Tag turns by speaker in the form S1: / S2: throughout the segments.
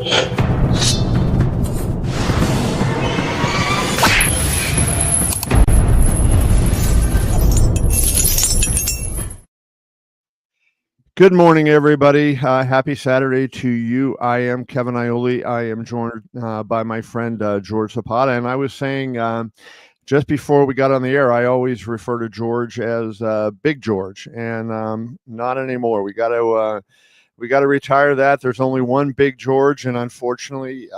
S1: Good morning, everybody. Happy Saturday to you. I am Kevin Ioli. I am joined by my friend George Zapata. And I was saying just before we got on the air, I always refer to George as Big George, and not anymore. We got to retire that. There's only one Big George, and unfortunately,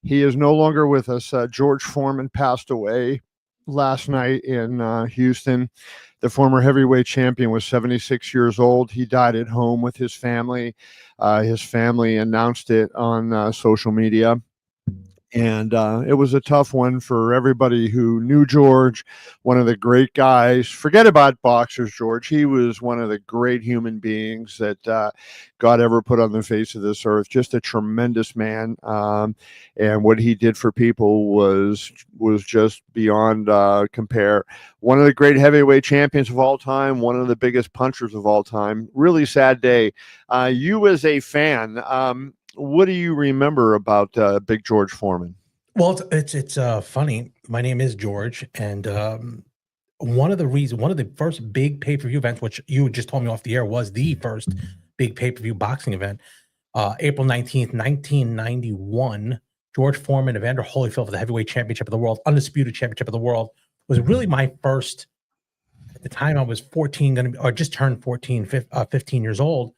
S1: he is no longer with us. George Foreman passed away last night in Houston. The former heavyweight champion was 76 years old. He died at home with his family. His family announced it on social media. And it was a tough one for everybody who knew George, one of the great guys. Forget about boxers, George. He was one of the great human beings that God ever put on the face of this earth. Just a tremendous man. And what he did for people was just beyond compare. One of the great heavyweight champions of all time, one of the biggest punchers of all time. Really sad day. You as a fan, what do you remember about Big George Foreman?
S2: Well, it's funny. My name is George, and one of the first big pay-per-view events, which you just told me off the air, was the first big pay-per-view boxing event, April 19th, 1991. George Foreman, Evander Holyfield for the heavyweight championship of the world, undisputed championship of the world, was really my first. At the time, I was 14, or just turned 14, 15 years old.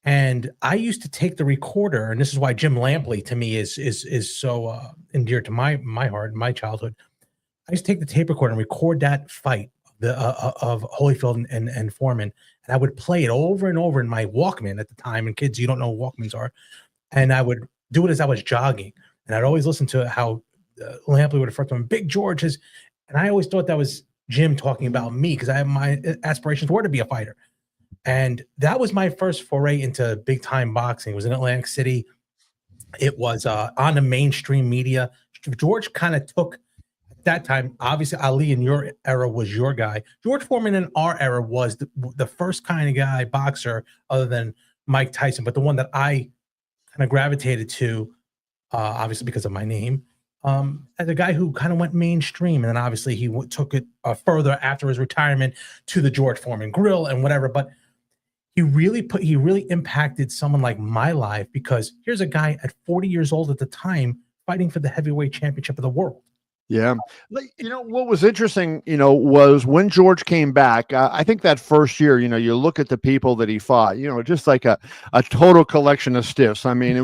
S2: And I used to take the recorder, and this is why Jim Lampley to me is so endeared to my heart, my childhood. I used to take the tape recorder and record that fight of Holyfield and Foreman, and I would play it over and over in my Walkman at the time. And kids, you don't know what Walkmans are, and I would do it as I was jogging, and I'd always listen to how Lampley would refer to him, Big George, and I always thought that was Jim talking about me because I have my aspirations were to be a fighter. And that was my first foray into big time boxing. It was in Atlantic City. It was on the mainstream media. George kind of took at that time. Obviously, Ali in your era was your guy. George Foreman in our era was the first kind of guy boxer, other than Mike Tyson, but the one that I kind of gravitated to, obviously because of my name, as a guy who kind of went mainstream. And then obviously he took it further after his retirement to the George Foreman grill and whatever. But he really impacted someone like my life, because here's a guy at 40 years old at the time fighting for the heavyweight championship of the world.
S1: Yeah. What was interesting, was when George came back, I think that first year, you look at the people that he fought, just like a total collection of stiffs. I mean, it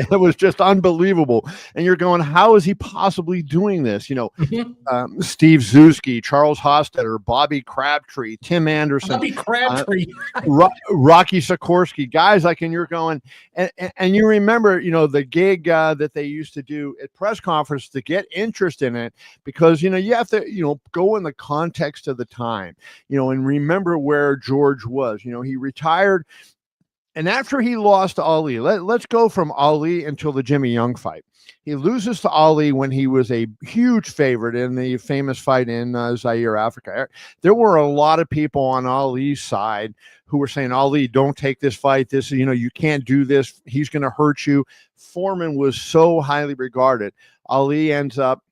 S1: was just unbelievable. And you're going, how is he possibly doing this? Steve Zuski, Charles Hostetter, Bobby Crabtree, Tim Anderson,
S2: Bobby Crabtree,
S1: Rocky Sikorsky, guys like, and you're going, and you remember, the gig that they used to do at press conference to get interest in it, because you have to go in the context of the time, and remember where George was. He retired, and after he lost to Ali, let's go from Ali until the Jimmy Young fight. He loses to Ali when he was a huge favorite in the famous fight in Zaire, Africa. There were a lot of people on Ali's side who were saying, Ali, don't take this fight. This, you can't do this. He's going to hurt you. Foreman was so highly regarded. Ali ends up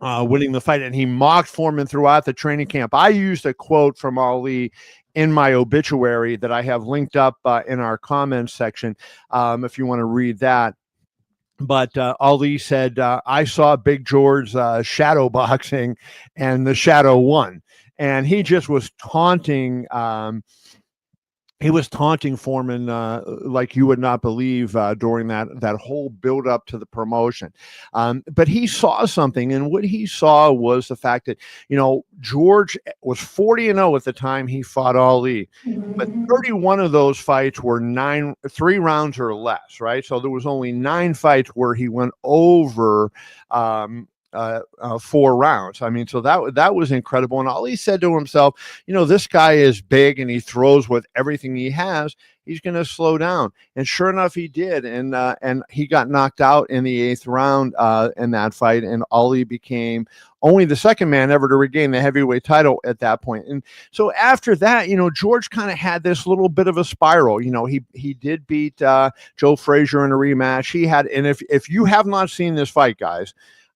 S1: winning the fight, and he mocked Foreman throughout the training camp. I used a quote from Ali in my obituary that I have linked up in our comments section, if you want to read that. But Ali said, I saw Big George shadow boxing, and the shadow won. And he just was taunting he was taunting Foreman like you would not believe during that whole build up to the promotion. But he saw something, and what he saw was the fact that, George was 40-0 at the time he fought Ali, but 31 of those fights were 3 rounds or less, right? So there was only 9 fights where he went over 4 rounds. I mean, so that was incredible. And Ali said to himself, this guy is big and he throws with everything he has. He's going to slow down. And sure enough, he did. And he got knocked out in the 8th round in that fight. And Ali became only the second man ever to regain the heavyweight title at that point. And so after that, George kind of had this little bit of a spiral. He did beat Joe Frazier in a rematch. He had, and if you have not seen this fight, guys,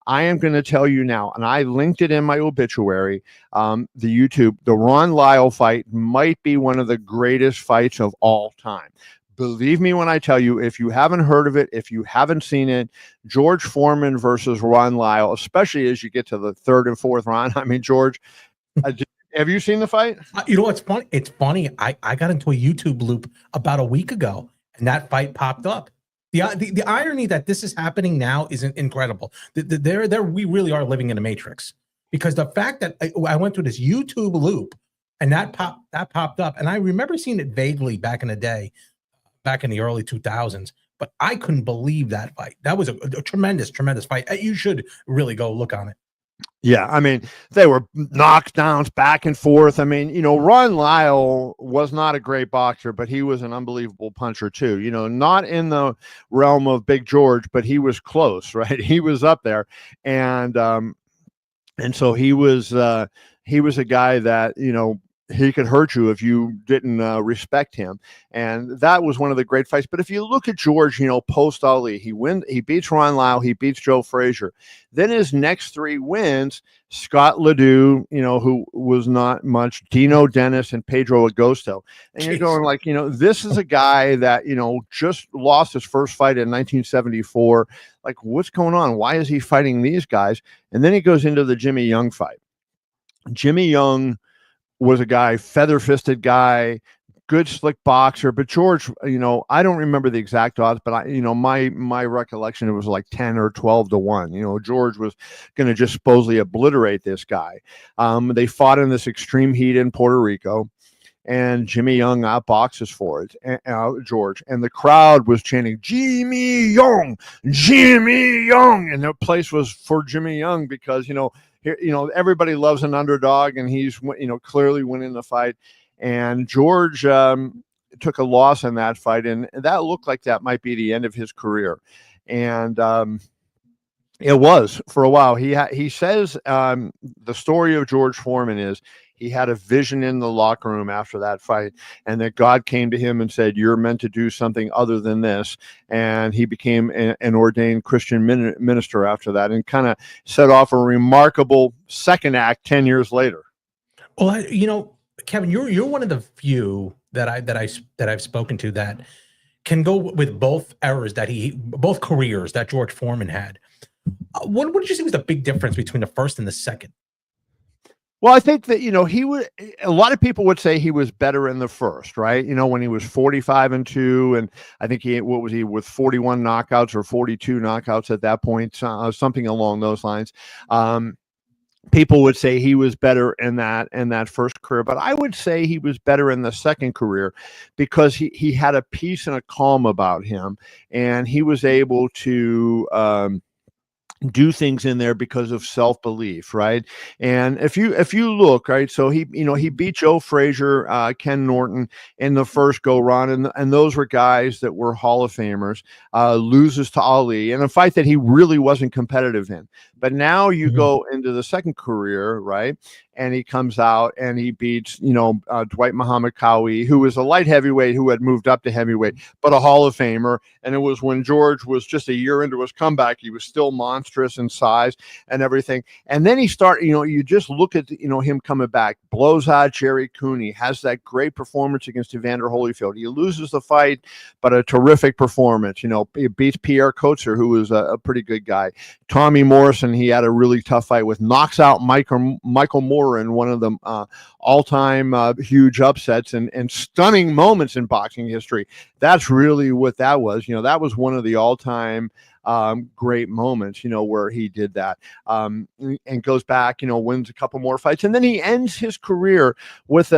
S1: I am going to tell you now, and I linked it in my obituary, the YouTube, the Ron Lyle fight might be one of the greatest fights of all time. Believe me when I tell you, if you haven't heard of it, if you haven't seen it, George Foreman versus Ron Lyle, especially as you get to the 3rd and 4th round. I mean, George, have you seen the fight?
S2: You know what's funny? It's funny. I got into a YouTube loop about a week ago, and that fight popped up. The irony that this is happening now is incredible. We really are living in a matrix, because the fact that I went through this YouTube loop and that popped up, and I remember seeing it vaguely back in the day, back in the early 2000s, but I couldn't believe that fight. That was a tremendous fight. You should really go look on it.
S1: Yeah, I mean, they were knockdowns back and forth. I mean, Ron Lyle was not a great boxer, but he was an unbelievable puncher too. Not in the realm of Big George, but he was close, right? He was up there, and so he was a guy that he could hurt you if you didn't respect him. And that was one of the great fights. But if you look at George, post Ali, he beats Ron Lyle, he beats Joe Frazier. Then his next 3 wins, Scott Ledoux, who was not much, Dino Dennis, and Pedro Agosto. And you're going like, this is a guy that, just lost his first fight in 1974. Like, what's going on? Why is he fighting these guys? And then he goes into the Jimmy Young fight. Jimmy Young was a guy, feather-fisted guy, good slick boxer. But George, I don't remember the exact odds, but my recollection, it was like 10 or 12 to 1. George was going to just supposedly obliterate this guy. They fought in this extreme heat in Puerto Rico, and Jimmy Young outboxes for it, George. And the crowd was chanting, Jimmy Young, Jimmy Young. And the place was for Jimmy Young because, everybody loves an underdog, and he's, clearly winning the fight. And George took a loss in that fight, and that looked like that might be the end of his career. And it was for a while. He says the story of George Foreman is he had a vision in the locker room after that fight, and that God came to him and said, you're meant to do something other than this. And he became an ordained Christian minister after that, and kind of set off a remarkable second act 10 years later.
S2: Well, Kevin, you're one of the few that I've spoken to that can go with both eras both careers that George Foreman had. What did you see was the big difference between the first and the second?
S1: Well, I think that, a lot of people would say he was better in the first, right? When he was 45-2, and I think with 41 knockouts or 42 knockouts at that point, something along those lines. People would say he was better in that first career, but I would say he was better in the second career because he had a peace and a calm about him, and he was able to do things in there because of self-belief, right? And if you look, right, so he beat Joe Frazier, Ken Norton in the first go round, and those were guys that were Hall of Famers. Loses to Ali in a fight that he really wasn't competitive in. But now you go into the second career, right? And he comes out and he beats, Dwight Muhammad Cowie, who was a light heavyweight who had moved up to heavyweight, but a Hall of Famer. And it was when George was just a year into his comeback. He was still monstrous in size and everything. And then he started, you just look at, him coming back, blows out Jerry Cooney, has that great performance against Evander Holyfield. He loses the fight, but a terrific performance. He beats Pierre Kotzer, who was a pretty good guy. Tommy Morrison, he had a really tough fight with, knocks out Michael Moore in one of the all-time huge upsets and stunning moments in boxing history. That's really what that was. That was one of the all-time great moments, where he did that, and goes back, wins a couple more fights. And then he ends his career with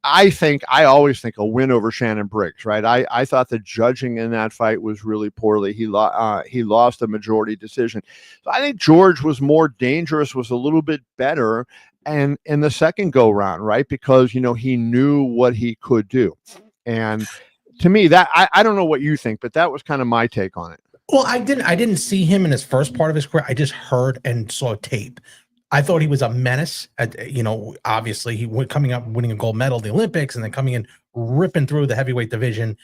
S1: I always think a win over Shannon Briggs, right? I thought the judging in that fight was really poorly. He lost a majority decision. So I think George was more dangerous, was a little bit better, and in the second go round, right? Because he knew what he could do, and to me, that I don't know what you think, but that was kind of my take on it.
S2: Well, I didn't see him in his first part of his career. I just heard and saw tape. I thought he was a menace. Obviously he went coming up winning a gold medal at the Olympics and then coming in ripping through the heavyweight division,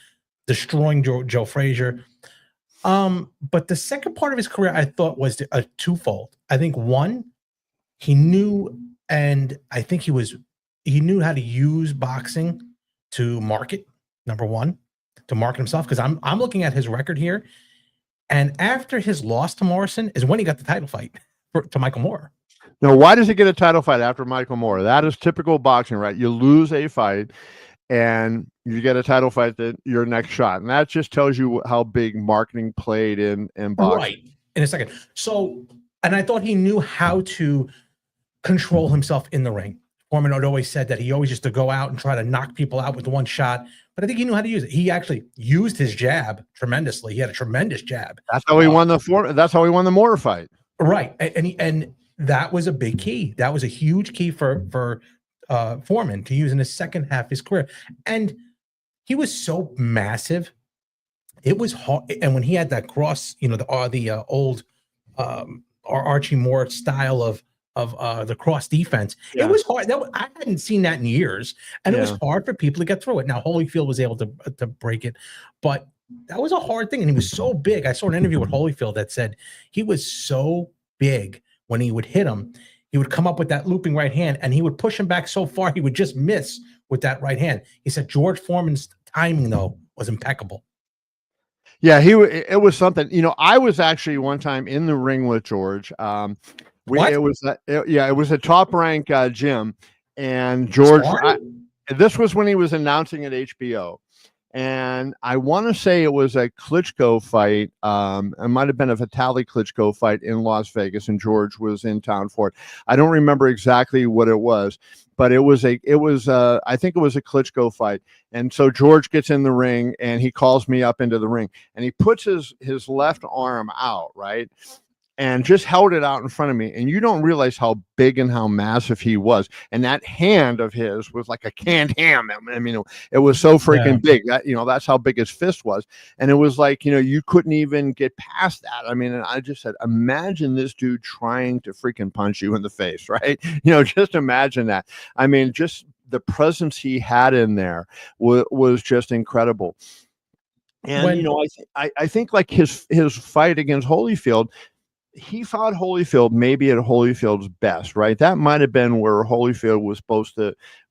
S2: destroying Joe Frazier. But the second part of his career I thought was a twofold. I think one, he knew, and I think he knew how to use boxing to market. Number one, to market himself, because I'm looking at his record here, and after his loss to Morrison is when he got the title fight to Michael Moore.
S1: Now, why does he get a title fight after Michael Moore? That is typical boxing, right? You lose a fight and you get a title fight that your next shot. And that just tells you how big marketing played in boxing.
S2: Right. In a second. So, and I thought he knew how to control himself in the ring. Foreman had always said that he always used to go out and try to knock people out with the one shot, but I think he knew how to use it. He actually used his jab tremendously. He had a tremendous jab.
S1: That's how he won that's how he won the Moore fight.
S2: Right. And that was a big key. That was a huge key for Foreman to use in his second half of his career. And he was so massive. It was hard. And when he had that cross, the old Archie Moore style of the cross defense, It was hard. I hadn't seen that in years, and it was hard for people to get through it. Now Holyfield was able to break it, but that was a hard thing. And he was so big. I saw an interview with Holyfield that said he was so big when he would hit him, he would come up with that looping right hand, and he would push him back so far he would just miss with that right hand. He said George Foreman's timing though was impeccable.
S1: Yeah, it was something. I was actually one time in the ring with George. It was a top rank gym, and George. This was when he was announcing at HBO, and I want to say it was a Klitschko fight. It might have been a Vitaly Klitschko fight in Las Vegas, and George was in town for it. I don't remember exactly what it was, but I think it was a Klitschko fight. And so George gets in the ring, and he calls me up into the ring, and he puts his left arm out, right? And just held it out in front of me. And you don't realize how big and how massive he was. And that hand of his was like a canned ham. I mean, it was so freaking big that, that's how big his fist was. And it was like, you couldn't even get past that. I mean, and I just said, imagine this dude trying to freaking punch you in the face, right? Just imagine that. I mean, just the presence he had in there was just incredible. And, I think like his fight against Holyfield, he fought Holyfield maybe at Holyfield's best, right? That might have been where Holyfield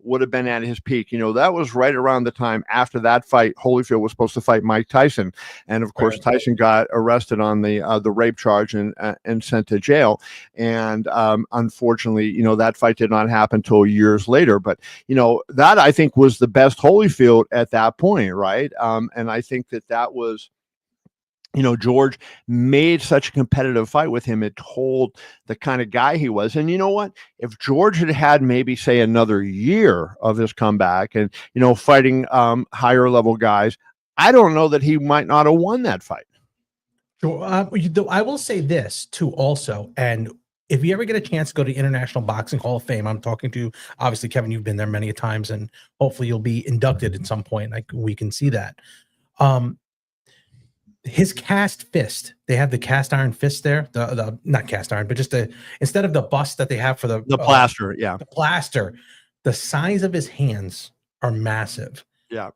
S1: would have been at his peak. That was right around the time after that fight, Holyfield was supposed to fight Mike Tyson. And of course, Tyson got arrested on the rape charge and sent to jail. And unfortunately, that fight did not happen until years later. But, that I think was the best Holyfield at that point, right? And I think that was, George made such a competitive fight with him. It told the kind of guy he was. And you know what? If George had maybe say another year of his comeback and, fighting higher level guys, I don't know that he might not have won that fight.
S2: Sure. I will say this too also. And if you ever get a chance to go to the International Boxing Hall of Fame, I'm talking to, obviously, Kevin, you've been there many times, and hopefully you'll be inducted at some point. Like we can see that. His cast fist, they have the cast iron fist there, the not cast iron, but just instead of the bust that they have for the
S1: plaster,
S2: the plaster, the size of his hands are massive.
S1: Yeah.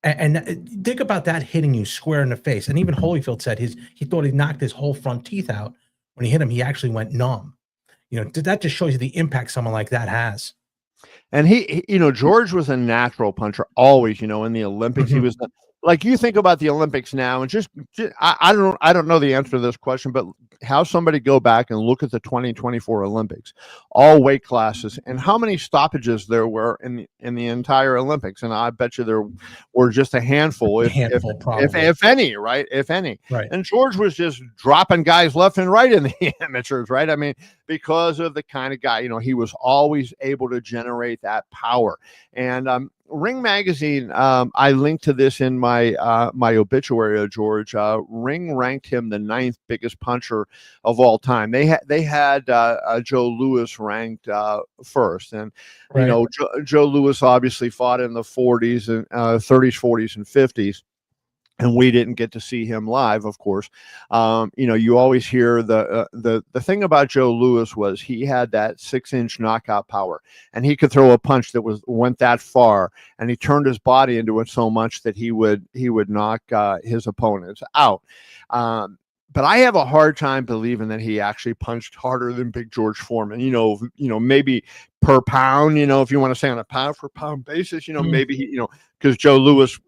S2: And think about that hitting you square in the face. And even Holyfield said he thought he knocked his whole front teeth out. When he hit him, he actually went numb. That just shows you the impact someone like that has.
S1: And he George was a natural puncher always, in the Olympics. He was like, you think about the Olympics now, and just I don't know the answer to this question, but have somebody go back and look at the 2024 Olympics, all weight classes, and how many stoppages there were in the entire Olympics. And I bet you there were just a handful, if any, right? If any.
S2: Right.
S1: And George was just dropping guys left and right in the amateurs, right? I mean, because of the kind of guy, he was always able to generate that power. And Ring Magazine, I linked to this in my obituary of George. Ring ranked him the ninth biggest puncher of all time. They had Joe Louis ranked first, and
S2: Right.
S1: Joe Louis obviously fought in the 40s and 30s, 40s, and 50s, and we didn't get to see him live, of course. You always hear the thing about Joe Louis was he had that 6-inch knockout power, and he could throw a punch that went that far, and he turned his body into it so much that he would knock his opponents out. But I have a hard time believing that he actually punched harder than Big George Foreman. Maybe per pound. If you want to say on a pound for pound basis, maybe because Joe Louis,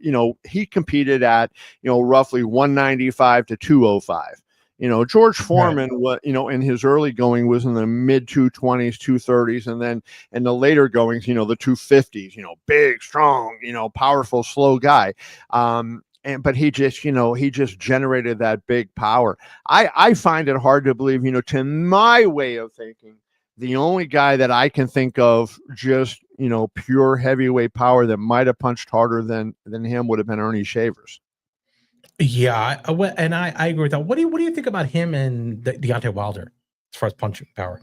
S1: he competed at roughly 195 to 205. George Foreman, in his early going was in the mid 220s, 230s, and then in the later goings, the 250s. Big, strong, powerful, slow guy. But he just generated that big power. I find it hard to believe, to my way of thinking, the only guy that I can think of just, pure heavyweight power that might have punched harder than him would have been Ernie Shavers.
S2: Yeah, I agree with that. What do you think about him and Deontay Wilder as far as punching power?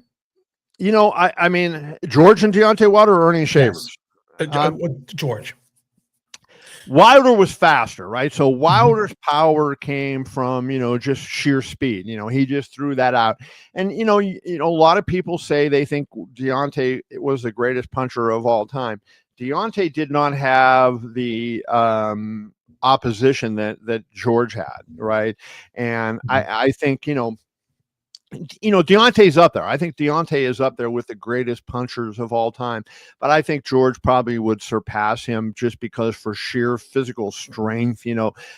S1: I mean, George and Deontay Wilder or Ernie Shavers?
S2: Yes. George.
S1: Wilder was faster, right? So Wilder's power came from, just sheer speed. He just threw that out. And, a lot of people say they think Deontay was the greatest puncher of all time. Deontay did not have the opposition that George had, right? And I think, Deontay's up there. I think Deontay is up there with the greatest punchers of all time. But I think George probably would surpass him just because for sheer physical strength,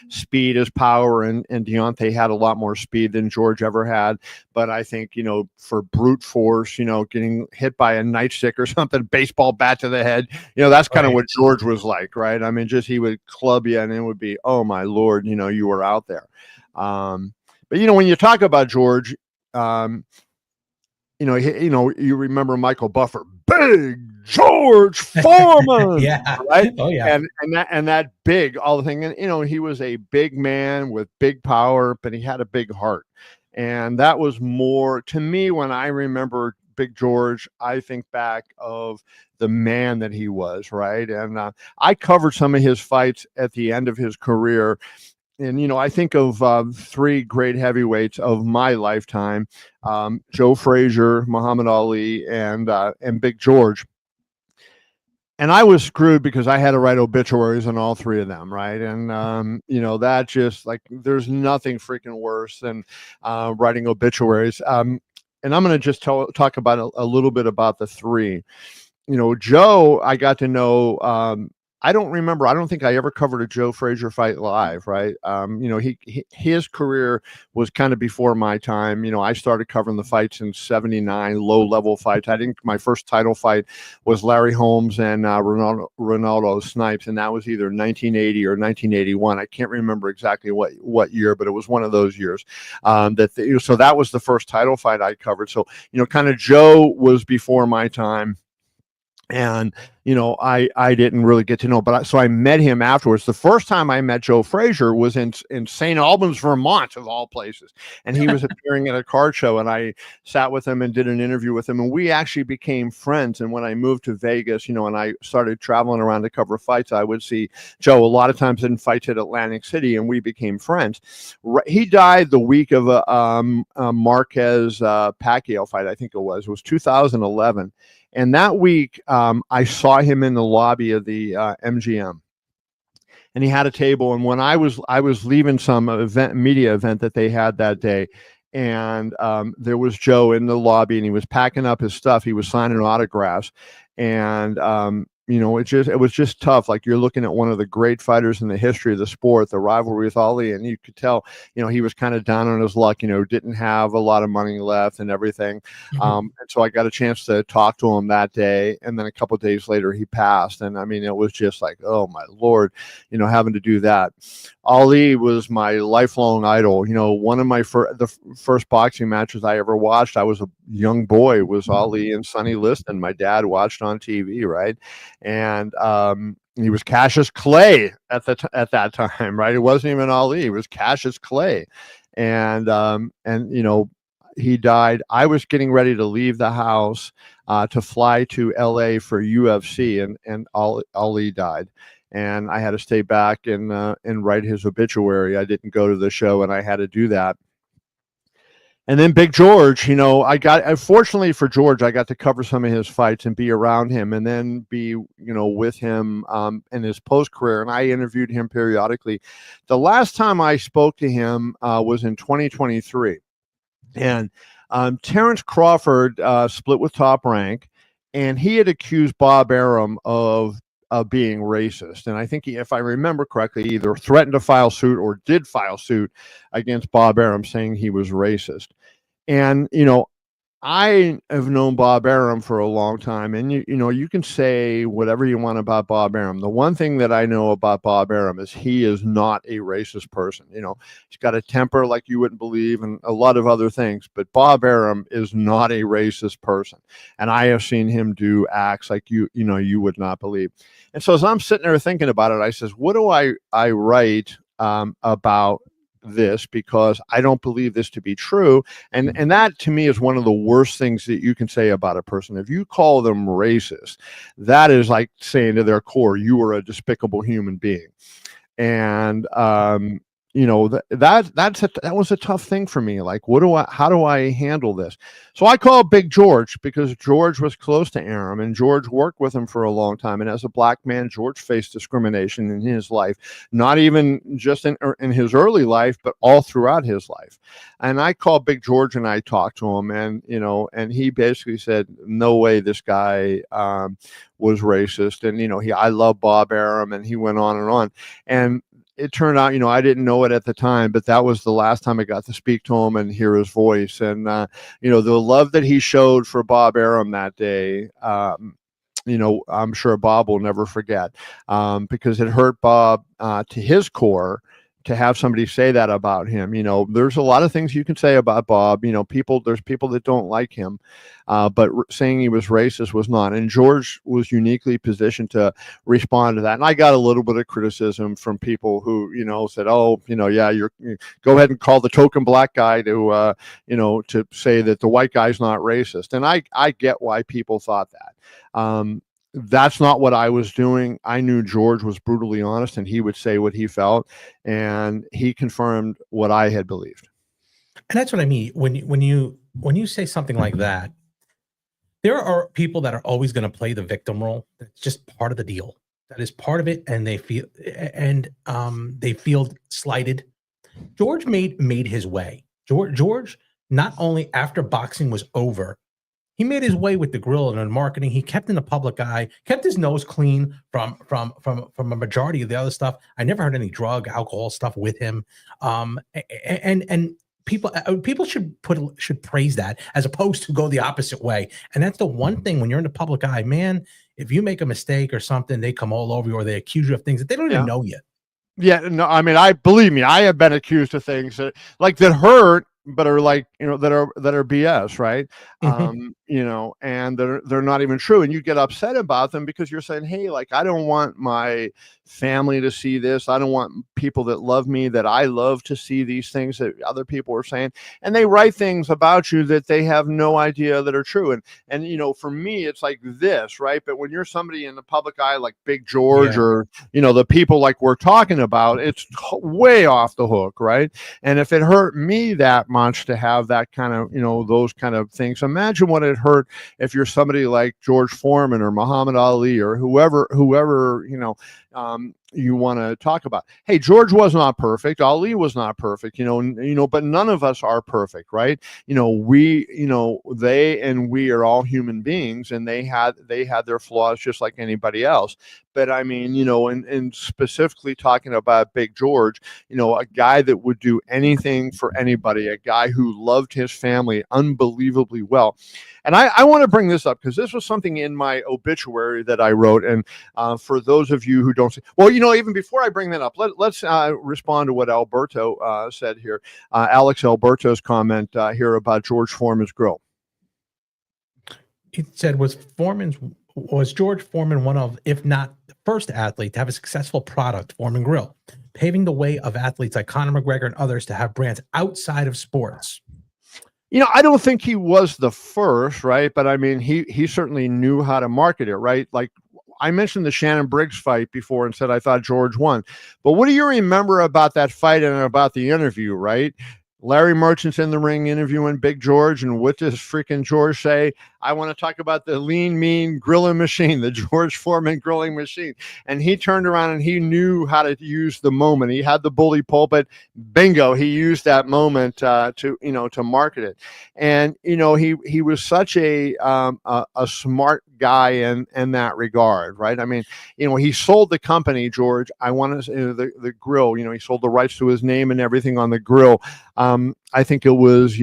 S1: speed is power, and Deontay had a lot more speed than George ever had. But I think, for brute force, getting hit by a nightstick or something, baseball bat to the head, that's kind of what George was like, right? I mean, just he would club you and it would be, oh my Lord, you were out there. But, when you talk about George, you remember Michael Buffer, Big George Foreman,
S2: Yeah.
S1: right?
S2: Oh yeah.
S1: And that big, all the thing, and he was a big man with big power, but he had a big heart, and that was more to me when I remember Big George. I think back of the man that he was, right? And I covered some of his fights at the end of his career. And, I think of three great heavyweights of my lifetime, Joe Frazier, Muhammad Ali, and Big George. And I was screwed because I had to write obituaries on all three of them, right? And, that just like there's nothing freaking worse than writing obituaries. And I'm going to just talk about a little bit about the three. Joe, I got to know. I don't remember. I don't think I ever covered a Joe Frazier fight live, right? His career was kind of before my time. I started covering the fights in '79, low-level fights. I think my first title fight was Larry Holmes and Ronaldo Snipes, and that was either 1980 or 1981. I can't remember exactly what year, but it was one of those years. So that was the first title fight I covered. So, kind of Joe was before my time. And, I didn't really get to know, but so I met him afterwards. The first time I met Joe Frazier was in St. Albans, Vermont, of all places. And he was appearing at a card show, and I sat with him and did an interview with him, and we actually became friends. And when I moved to Vegas, and I started traveling around to cover fights, I would see Joe a lot of times in fights at Atlantic City, and we became friends. He died the week of a Marquez Pacquiao fight, I think it was. It was 2011. And that week, I saw him in the lobby of the MGM, and he had a table. And when I was leaving some media event that they had that day, and there was Joe in the lobby, and he was packing up his stuff. He was signing autographs, and it was just tough. Like, you're looking at one of the great fighters in the history of the sport, the rivalry with Ali, and you could tell, he was kind of down on his luck, didn't have a lot of money left and everything. And so I got a chance to talk to him that day. And then a couple of days later, he passed. And I mean, it was just like, oh my Lord, having to do that. Ali was my lifelong idol. One of my the first boxing matches I ever watched, I was a young boy, was Ali and Sonny Liston. My dad watched on TV, right? and he was Cassius Clay at that time, right? It wasn't even Ali; it was Cassius Clay, and he died. I was getting ready to leave the house to fly to LA for UFC, and Ali died. And I had to stay back and write his obituary. I didn't go to the show, and I had to do that. And then Big George, fortunately for George, I got to cover some of his fights and be around him, and then be with him in his post career. And I interviewed him periodically. The last time I spoke to him was in 2023. And Terrence Crawford split with Top Rank, and he had accused Bob Arum of being racist. And I think if I remember correctly, either threatened to file suit or did file suit against Bob Arum, saying he was racist. And I have known Bob Arum for a long time, and you can say whatever you want about Bob Arum. The one thing that I know about Bob Arum is he is not a racist person. He's got a temper like you wouldn't believe, and a lot of other things. But Bob Arum is not a racist person, and I have seen him do acts like you would not believe. And so as I'm sitting there thinking about it, I says, what do I write about this, because I don't believe this to be true. And that to me is one of the worst things that you can say about a person. If you call them racist, that is like saying to their core, you are a despicable human being. And that was a tough thing for me. Like, how do I handle this? So I called Big George, because George was close to Arum, and George worked with him for a long time. And as a black man, George faced discrimination in his life, not even just in his early life, but all throughout his life. And I called Big George and I talked to him, and he basically said, no way this guy was racist. And I love Bob Arum, and he went on and on. And it turned out, I didn't know it at the time, but that was the last time I got to speak to him and hear his voice. And, the love that he showed for Bob Arum that day, I'm sure Bob will never forget, because it hurt Bob to his core to have somebody say that about him. There's a lot of things you can say about Bob. There's people that don't like him, but saying he was racist was not. And George was uniquely positioned to respond to that. And I got a little bit of criticism from people who, said, "Oh, yeah, you go ahead and call the token black guy to, to say that the white guy's not racist." And I get why people thought that. That's not what I was doing. I knew George was brutally honest, and he would say what he felt, and he confirmed what I had believed.
S2: And that's what I mean. When you say something like that, there are people that are always going to play the victim role. That's just part of the deal. That is part of it, and they feel slighted. George made his way. George, not only after boxing was over, he made his way with the grill and marketing. He kept in the public eye, kept his nose clean from a majority of the other stuff. I never heard any drug, alcohol stuff with him. And people should praise that, as opposed to go the opposite way. And that's the one thing when you're in the public eye, man. If you make a mistake or something, they come all over you, or they accuse you of things that they don't even know yet.
S1: Yeah, no, I mean, believe me, I have been accused of things that hurt, but are like, that are BS, right? And they're not even true. And you get upset about them because you're saying, hey, like, I don't want my family to see this. I don't want people that love me, that I love, to see these things that other people are saying. And they write things about you that they have no idea that are true. And for me, it's like this, right? But when you're somebody in the public eye, like Big George, or, the people like we're talking about, it's way off the hook, right? And if it hurt me that much to have that kind of, those kind of things, imagine what it hurt if you're somebody like George Foreman or Muhammad Ali or whoever, you want to talk about. Hey, George was not perfect. Ali was not perfect, but none of us are perfect, right? They and we are all human beings, and they had their flaws just like anybody else. But I mean, and specifically talking about Big George, a guy that would do anything for anybody, a guy who loved his family unbelievably well. And I want to bring this up because this was something in my obituary that I wrote. And for those of you who don't see, well, even before I bring that up, let's respond to what Alberto said here. Alex Alberto's comment here about George Foreman's grill.
S2: He said, was Foreman's Was George Foreman one of, if not the first athlete to have a successful product, Foreman Grill, paving the way of athletes like Conor McGregor and others to have brands outside of sports?
S1: I don't think he was the first, right? But I mean, he certainly knew how to market it, right? Like I mentioned the Shannon Briggs fight before and said I thought George won. But what do you remember about that fight and about the interview, right? Larry Merchant's in the ring interviewing Big George, and what does freaking George say? I want to talk about the lean, mean grilling machine, the George Foreman grilling machine. And he turned around and he knew how to use the moment. He had the bully pulpit. Bingo. He used that moment to market it. And, he was such a smart guy in that regard, right? I mean, he sold the company, George. I want to say the grill, he sold the rights to his name and everything on the grill. I think it was,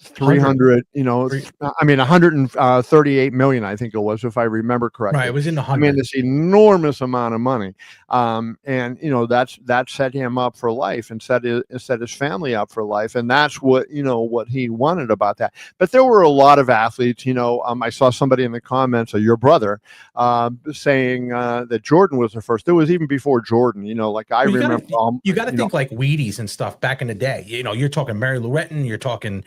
S1: 300, 138 million, I think it was, if I remember correctly.
S2: Right. It was in the
S1: I mean,
S2: hundreds.
S1: this enormous amount of money. And that set him up for life and set his family up for life. And that's what he wanted about that. But there were a lot of athletes, I saw somebody in the comments, your brother, saying that Jordan was the first. It was even before Jordan, like I remember.
S2: You got to think like Wheaties and stuff back in the day. You're talking Mary Lou Retton, you're talking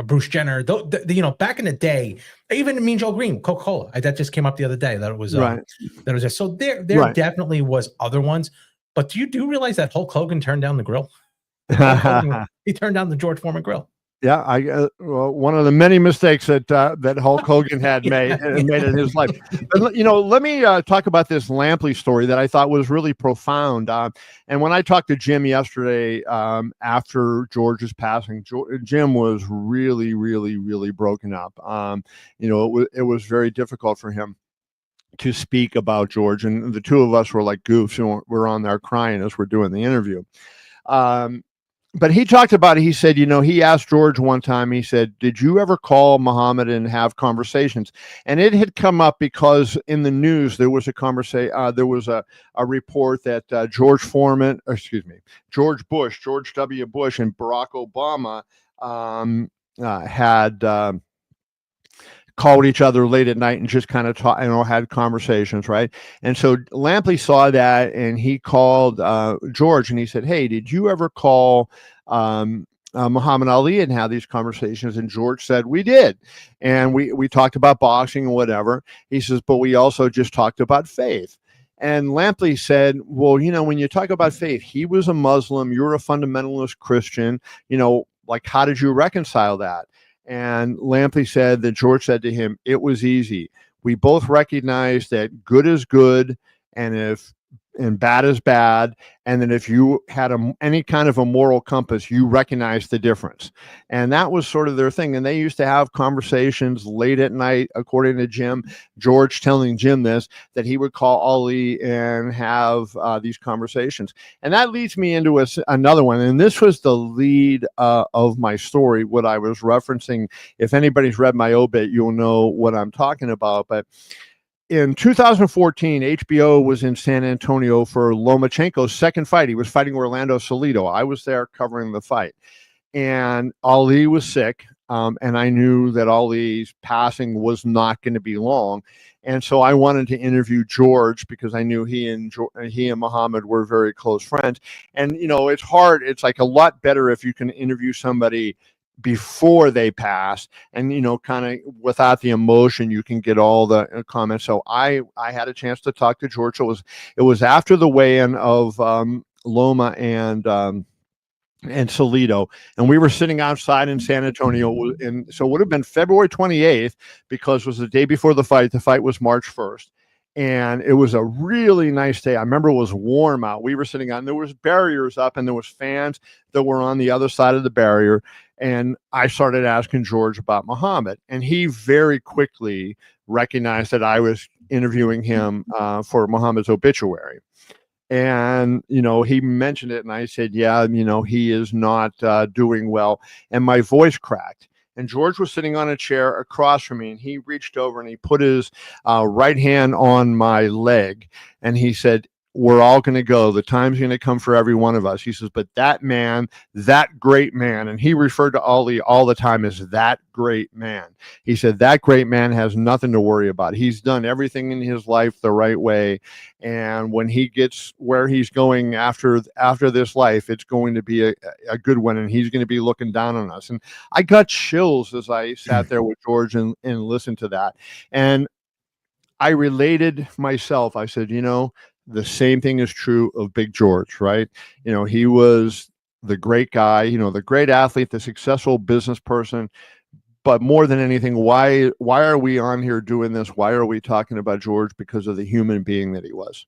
S2: Bruce Jenner. Back in the day, even Mean Joe Green, Coca-Cola. That just came up the other day. That it was
S1: right.
S2: That was just, so there
S1: Right.
S2: definitely was other ones. But do you realize that Hulk Hogan turned down the grill? He turned down the George Foreman grill.
S1: Yeah, one of the many mistakes that Hulk Hogan had made in his life. But, let me talk about this Lampley story that I thought was really profound. And when I talked to Jim yesterday after George's passing, Jim was really, really, really broken up. It was very difficult for him to speak about George, and the two of us were like goofs, and we're on there crying as we're doing the interview. But he talked about it. He said, he asked George one time, he said, did you ever call Muhammad and have conversations? And it had come up because in the news, there was a conversation, there was a report that George W. Bush and Barack Obama had called each other late at night and just kind of had conversations, right? And so Lampley saw that and he called George and he said, hey, did you ever call Muhammad Ali and have these conversations? And George said, we did. And we talked about boxing and whatever. He says, but we also just talked about faith. And Lampley said, well, when you talk about faith, he was a Muslim, you're a fundamentalist Christian, like, how did you reconcile that? And Lampley said that George said to him, it was easy. We both recognized that good is good and bad is bad. And then if you had any kind of a moral compass, you recognize the difference. And that was sort of their thing. And they used to have conversations late at night, according to Jim, George telling Jim this, that he would call Ali and have these conversations. And that leads me into another one. And this was the lead of my story, what I was referencing. If anybody's read my obit, you'll know what I'm talking about. But in 2014, HBO was in San Antonio for Lomachenko's second fight. He was fighting Orlando Salido. I was there covering the fight. And Ali was sick, and I knew that Ali's passing was not going to be long. And so I wanted to interview George because I knew he and Muhammad were very close friends. And, it's hard. It's like a lot better if you can interview somebody before they pass and kind of without the emotion, you can get all the comments. So I had a chance to talk to George. It was after the weigh-in of Loma and Salido, and we were sitting outside in San Antonio, and so it would have been February 28th because it was the day before the fight. The fight was March 1st. And it was a really nice day. I remember it was warm out. We were sitting on, there was barriers up and there was fans that were on the other side of the barrier. And I started asking George about Muhammad. And he very quickly recognized that I was interviewing him for Muhammad's obituary. And, he mentioned it and I said, yeah, he is not doing well. And my voice cracked. And George was sitting on a chair across from me, and he reached over and he put his right hand on my leg. And he said, we're all going to go. The time's going to come for every one of us. He says, but that man, that great man, and he referred to Ali all the time as that great man. He said, that great man has nothing to worry about. He's done everything in his life the right way. And when he gets where he's going after this life, it's going to be a good one. And he's going to be looking down on us. And I got chills as I sat there with George and listened to that. And I related myself. I said, the same thing is true of Big George, right? He was the great guy, the great athlete, the successful business person. But more than anything, why are we on here doing this? Why are we talking about George? Because of the human being that he was.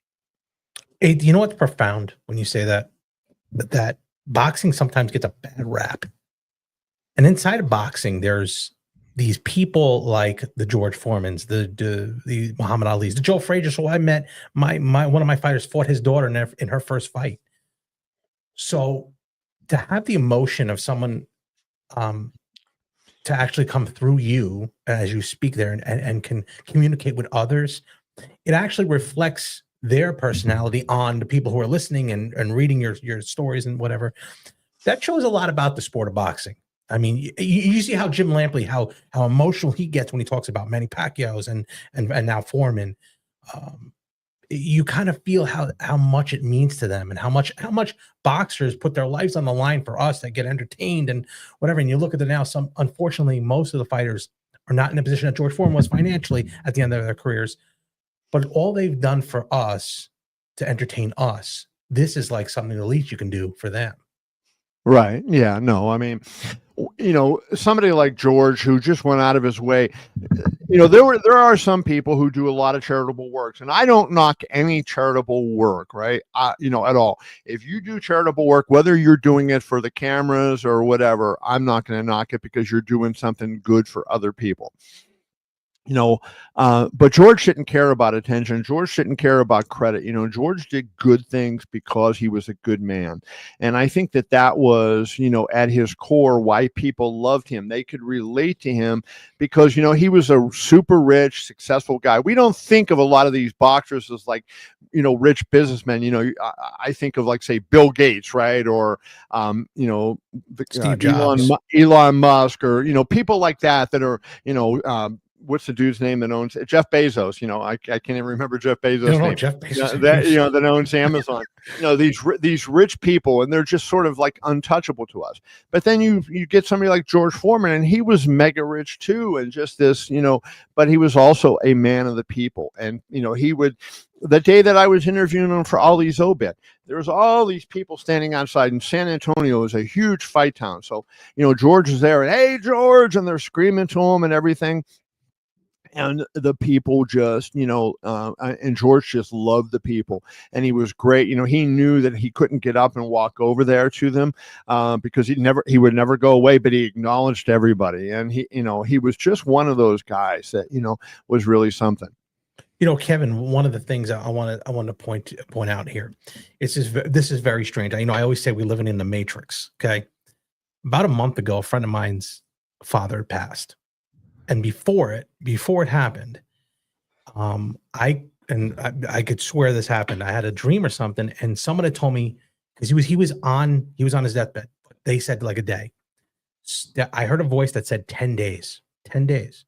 S2: Hey, you know what's profound when you say that? That boxing sometimes gets a bad rap. And inside of boxing, there's these people like the George Foremans, the Muhammad Ali's, the Joe Frazier. So I met one of my fighters fought his daughter in her first fight. So to have the emotion of someone to actually come through you as you speak there and can communicate with others, it actually reflects their personality on the people who are listening and reading your stories and whatever. That shows a lot about the sport of boxing. I mean, you see how Jim Lampley, how emotional he gets when he talks about Manny Pacquiao's and now Foreman. You kind of feel how much it means to them and how much boxers put their lives on the line for us that get entertained and whatever. And you look at now, unfortunately, most of the fighters are not in a position that George Foreman was financially at the end of their careers. But all they've done for us to entertain us, this is like something the least you can do for them.
S1: Right. Yeah. No, I mean, somebody like George who just went out of his way, there are some people who do a lot of charitable works, and I don't knock any charitable work, right? At all. If you do charitable work, whether you're doing it for the cameras or whatever, I'm not going to knock it because you're doing something good for other people. But George didn't care about attention. George didn't care about credit. George did good things because he was a good man. And I think that was, at his core, why people loved him. They could relate to him because, he was a super rich, successful guy. We don't think of a lot of these boxers as like, rich businessmen. I think of like, say, Bill Gates, right? Or,
S2: Steve Jobs.
S1: Elon Musk, or, people like that are, what's the dude's name that owns Jeff Bezos? I can't even remember Jeff Bezos' name.
S2: Jeff Bezos.
S1: That owns Amazon. These rich people, and they're just sort of like untouchable to us. But then you get somebody like George Foreman, and he was mega rich too, and just this, but he was also a man of the people. And he would, the day that I was interviewing him for Ali's obit, there was all these people standing outside, and San Antonio is a huge fight town. So George is there, and hey George, and they're screaming to him and everything. And the people just, and George just loved the people, and he was great. He knew that he couldn't get up and walk over there to them because he would never go away, but he acknowledged everybody. And he was just one of those guys that, was really something.
S2: Kevin, one of the things I want to point out here, this is very strange. I always say we're living in the Matrix. Okay. About a month ago, a friend of mine's father passed. And before it happened, I could swear this happened. I had a dream or something, and someone had told me, because he was on his deathbed. They said like a day. I heard a voice that said 10 days. 10 days.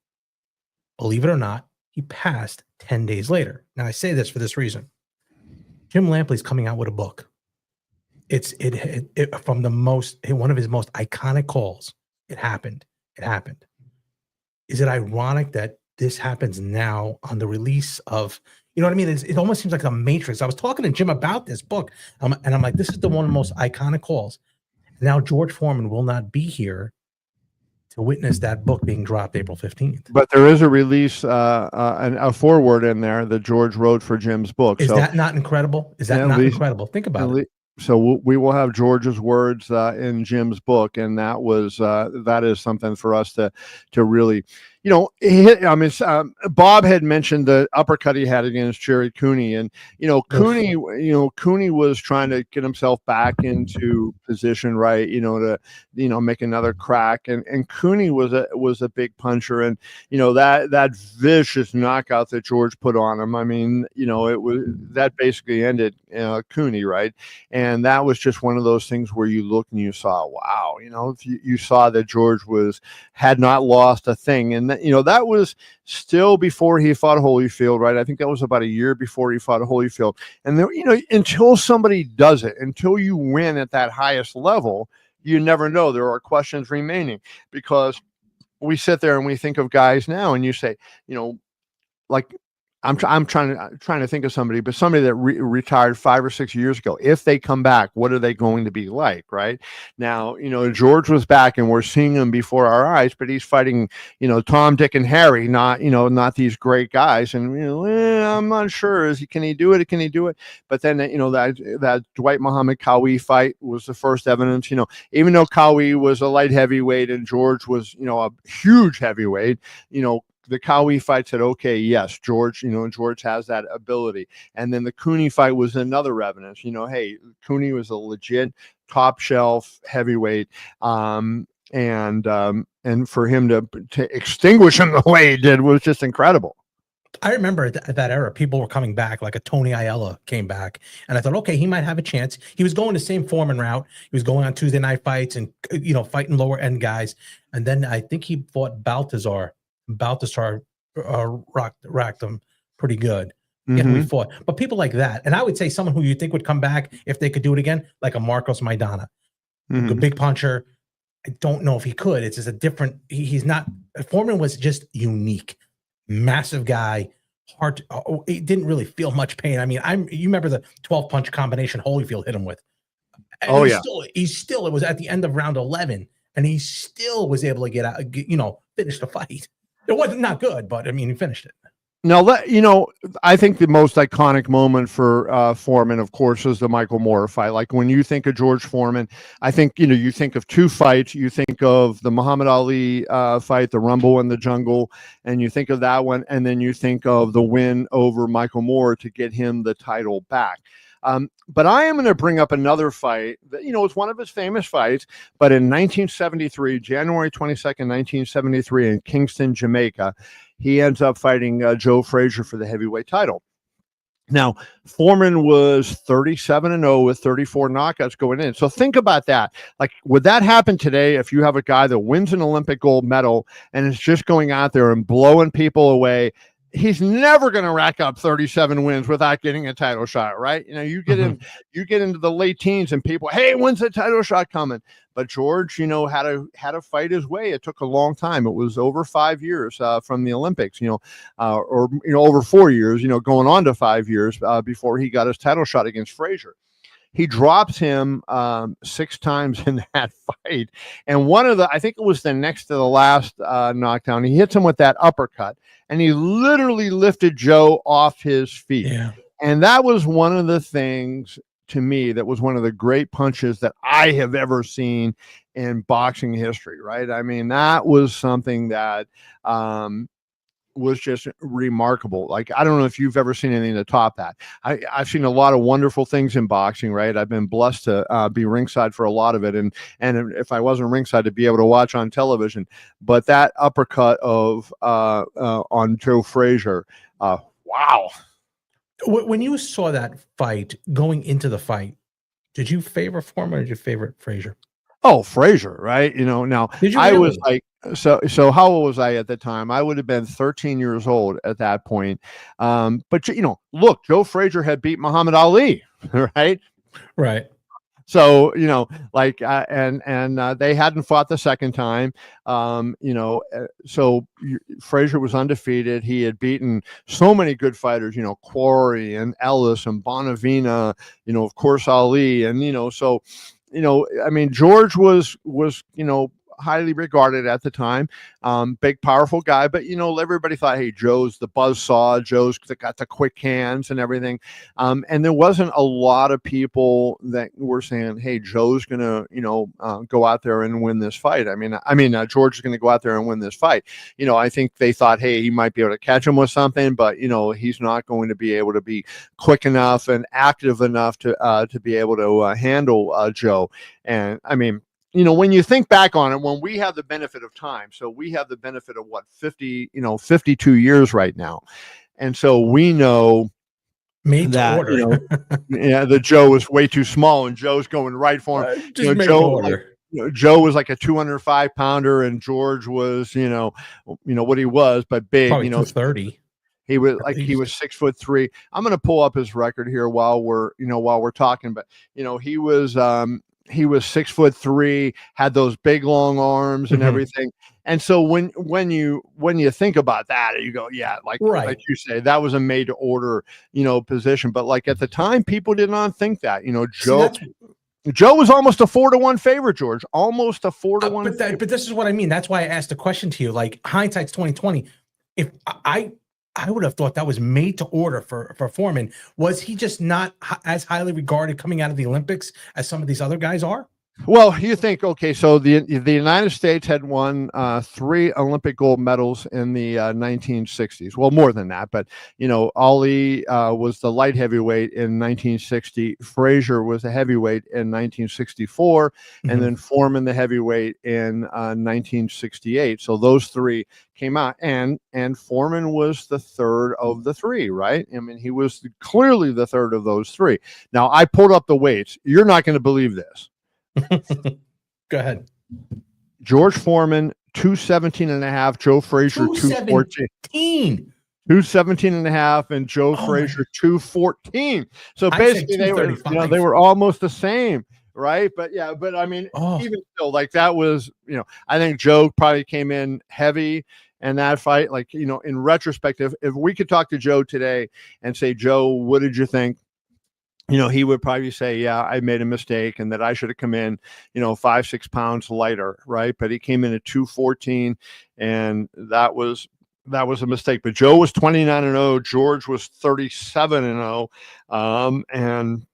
S2: Believe it or not, he passed 10 days later. Now I say this for this reason. Jim Lampley's coming out with a book. It's from one of his most iconic calls. It happened. Is it ironic that this happens now on the release of, what I mean? It almost seems like a Matrix. I was talking to Jim about this book, and I'm like, this is one of the most iconic calls. And now George Foreman will not be here to witness that book being dropped April 15th.
S1: But there is a release, a foreword in there that George wrote for Jim's book.
S2: Is that not incredible? Incredible? Think about it.
S1: So we will have George's words in Jim's book, and that is something for us to really, Bob had mentioned the uppercut he had against Jerry Cooney, and
S2: Oof.
S1: Cooney was trying to get himself back into position, right? To make another crack, and Cooney was a big puncher, and that vicious knockout that George put on him. I mean, it was that basically ended Cooney, right? And that was just one of those things where you look and you saw, wow, you saw that George had not lost a thing, and that was still before he fought Holyfield, right? I think that was about a year before he fought Holyfield. And then, until somebody does it, until you win at that highest level, you never know. There are questions remaining, because we sit there and we think of guys now, and you say, like, I'm trying to think of somebody, but somebody that retired 5 or 6 years ago. If they come back, what are they going to be like? Right now, George was back, and we're seeing him before our eyes, but he's fighting, Tom, Dick, and Harry, not these great guys. And I'm not sure. Can he do it? Can he do it? But then that Dwight Muhammad Qawi fight was the first evidence. Even though Qawi was a light heavyweight and George was a huge heavyweight, the Qawi fight said, okay, yes, George has that ability. And then the Cooney fight was another evidence, hey, Cooney was a legit top shelf heavyweight. And for him to extinguish him the way he did was just incredible.
S2: I remember at that era, people were coming back, like a Tony Aiella came back, and I thought, okay, he might have a chance. He was going the same Foreman route. He was going on Tuesday night fights and fighting lower end guys. And then I think he fought Baltazar racked him pretty good. And we fought. But people like that, and I would say someone who you think would come back if they could do it again, like a Marcos Maidana, a big puncher. I don't know if he could. It's just a different. He's not. Foreman was just unique, massive guy. Hard. It didn't really feel much pain. I mean, you remember the 12 punch combination Holyfield hit him with. And he's still. It was at the end of round 11, and he still was able to get out. Finish the fight. It wasn't not good, but I mean, he finished it.
S1: Now, I think the most iconic moment for Foreman, of course, is the Michael Moorer fight. Like, when you think of George Foreman, I think, you think of two fights. You think of the Muhammad Ali fight, the Rumble in the Jungle, and you think of that one. And then you think of the win over Michael Moorer to get him the title back. But I am going to bring up another fight that, it's one of his famous fights, but in 1973, January 22nd, 1973, in Kingston, Jamaica, he ends up fighting Joe Frazier for the heavyweight title. Now, Foreman was 37-0 with 34 knockouts going in. So think about that. Like, would that happen today if you have a guy that wins an Olympic gold medal and is just going out there and blowing people away? He's never going to rack up 37 wins without getting a title shot, right? You get into the late teens and people, hey, when's the title shot coming? But George, had to fight his way. It took a long time. It was over 5 years from the Olympics, or over 4 years, going on to 5 years before he got his title shot against Frazier. He drops him 6 times in that fight. And I think it was the next to the last knockdown, he hits him with that uppercut, and he literally lifted Joe off his feet.
S2: Yeah.
S1: And that was one of the things, to me, that was one of the great punches that I have ever seen in boxing history, right? I mean, that was something that was just remarkable. Like, I don't know if you've ever seen anything to top that. I've seen a lot of wonderful things in boxing, right? I've been blessed to be ringside for a lot of it, and if I wasn't ringside, to be able to watch on television. But that uppercut on Joe Frazier, wow.
S2: When you saw that fight going into the fight, did you favor Foreman or did you favor Frazier?
S1: Oh, Frazier, right? Now I was like, so how old was I at the time? I would have been 13 years old at that point. But look, Joe Frazier had beat Muhammad Ali, right?
S2: Right.
S1: So, and they hadn't fought the second time. So Frazier was undefeated. He had beaten so many good fighters, Quarry and Ellis and Bonavina, of course, Ali. And, so, I mean, George was, highly regarded at the time. Big, powerful guy, but everybody thought, hey, Joe's the buzzsaw. Joe's got the quick hands and everything. And there wasn't a lot of people that were saying, hey, Joe's gonna, go out there and win this fight. George is gonna go out there and win this fight. I think they thought, hey, he might be able to catch him with something, but he's not going to be able to be quick enough and active enough to be able to handle Joe. And when you think back on it, when we have the benefit of time, so we have the benefit of 52 years right now. And so we know
S2: made to order.
S1: The Joe was way too small and Joe's going right for him.
S2: Just made to order.
S1: Joe was like a 205 pounder and George was, what he was, but big,
S2: probably 230.
S1: He was 6'3". I'm going to pull up his record here while we're talking, but he was 6'3", had those big long arms and everything. And so when you think about that, you go, yeah, like you say, that was a made to order, position. But like at the time, people did not think that, Joe was almost a 4-1 favorite, George, almost a 4-1.
S2: But this is what I mean. That's why I asked the question to you. Like hindsight's 2020. If I would have thought that was made to order for Foreman. Was he just not as highly regarded coming out of the Olympics as some of these other guys are?
S1: Well, you think, okay, so the United States had won 3 Olympic gold medals in the 1960s. Well, more than that, but Ali was the light heavyweight in 1960. Frazier was the heavyweight in 1964, and then Foreman the heavyweight in 1968. So those 3 came out, and Foreman was the third of the 3, right? He was clearly the third of those 3. Now, I pulled up the weights. You're not going to believe this.
S2: Go ahead.
S1: George Foreman 217.5, Joe Frazier 214. 217.5 and Joe Frazier 214. So basically they were almost the same, right? But even still, like that was, I think Joe probably came in heavy in that fight. Like, in retrospect, if we could talk to Joe today and say, Joe, what did you think? He would probably say, yeah, I made a mistake and that I should have come in, 5-6 pounds lighter, right? But he came in at 214, and that was a mistake. But Joe was 29-0, George was 37-0, and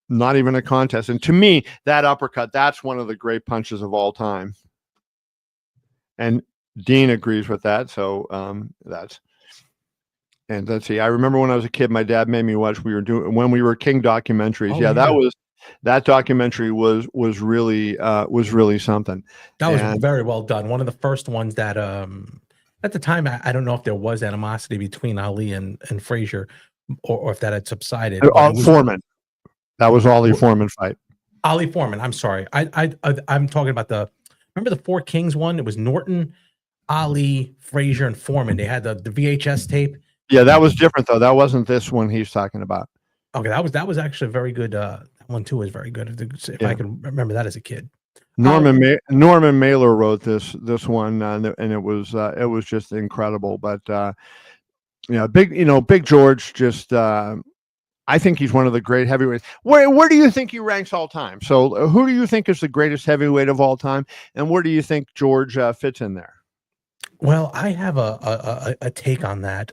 S1: not even a contest. And to me, that uppercut, that's one of the great punches of all time. And Dean agrees with that. So and let's see. I remember when I was a kid, my dad made me watch. When we were King documentaries. That documentary was really something.
S2: That was very well done. One of the first ones that at the time, I don't know if there was animosity between Ali and Frazier, or if that had subsided.
S1: Foreman. That was Ali Foreman fight.
S2: Ali Foreman. I'm sorry. I'm talking about remember the Four Kings one? It was Norton, Ali, Frazier, and Foreman. They had the VHS tape.
S1: Yeah, that was different though. That wasn't this one he's talking about.
S2: Okay, that was actually a very good. That one too was very good. If I can remember that as a kid.
S1: Norman Mailer wrote this one, and it was just incredible. But Big George just. I think he's one of the great heavyweights. Where do you think he ranks all time? So who do you think is the greatest heavyweight of all time, and where do you think George fits in there?
S2: Well, I have a take on that.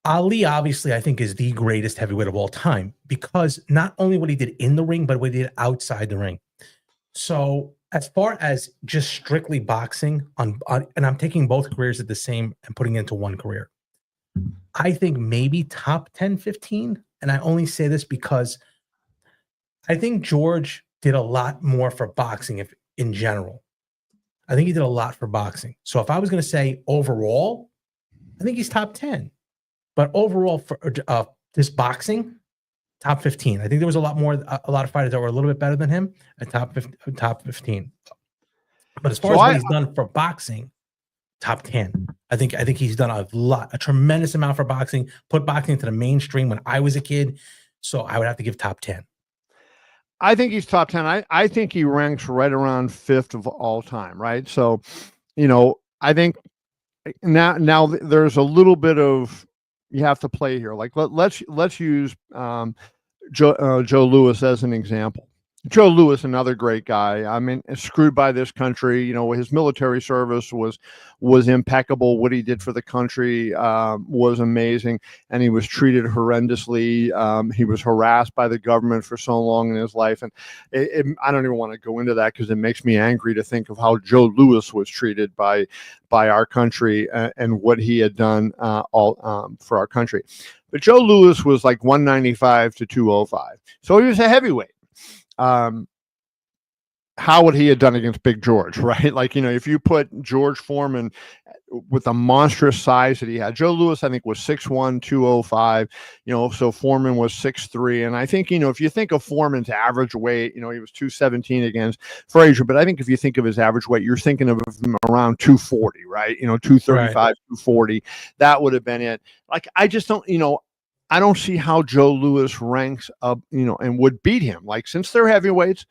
S2: Ali, obviously, I think is the greatest heavyweight of all time because not only what he did in the ring, but what he did outside the ring. So as far as just strictly boxing and I'm taking both careers at the same and putting it into one career, I think maybe top 10, 15. And I only say this because I think George did a lot more for boxing in general. I think he did a lot for boxing. So if I was going to say overall, I think he's top 10. But overall for this boxing, top 15. I think there was a lot of fighters that were a little bit better than him at top 15. But as far as what he's done for boxing, top 10. I think he's done a tremendous amount for boxing, put boxing to the mainstream when I was a kid. So I would have to give top 10.
S1: I think he's top 10. I think he ranks right around 5th of all time, right? So, I think now there's a little bit of you have to play here. Like let's use Joe Louis as an example. Joe Louis, another great guy. I mean, screwed by this country. You know, his military service was impeccable. What he did for the country was amazing, and he was treated horrendously. He was harassed by the government for so long in his life, and I don't even want to go into that because it makes me angry to think of how Joe Louis was treated by our country and what he had done all for our country. But Joe Louis was like 195 to 205, so he was a heavyweight. um, how would he have done against Big George, right? Like, you know, if you put George Foreman with the monstrous size that he had, Joe Louis, I think, was 6'1", 205, you know, so Foreman was 6'3". And I think, you know, if you think of Foreman's average weight, you know, he was 217 against Frazier, but I think if you think of his average weight, you're thinking of him around 240, right? You know, 235, right. 240, that would have been it. Like, I just don't, you know, I don't see how Joe Louis ranks up, you know, and would beat him. Like, since they're heavyweights,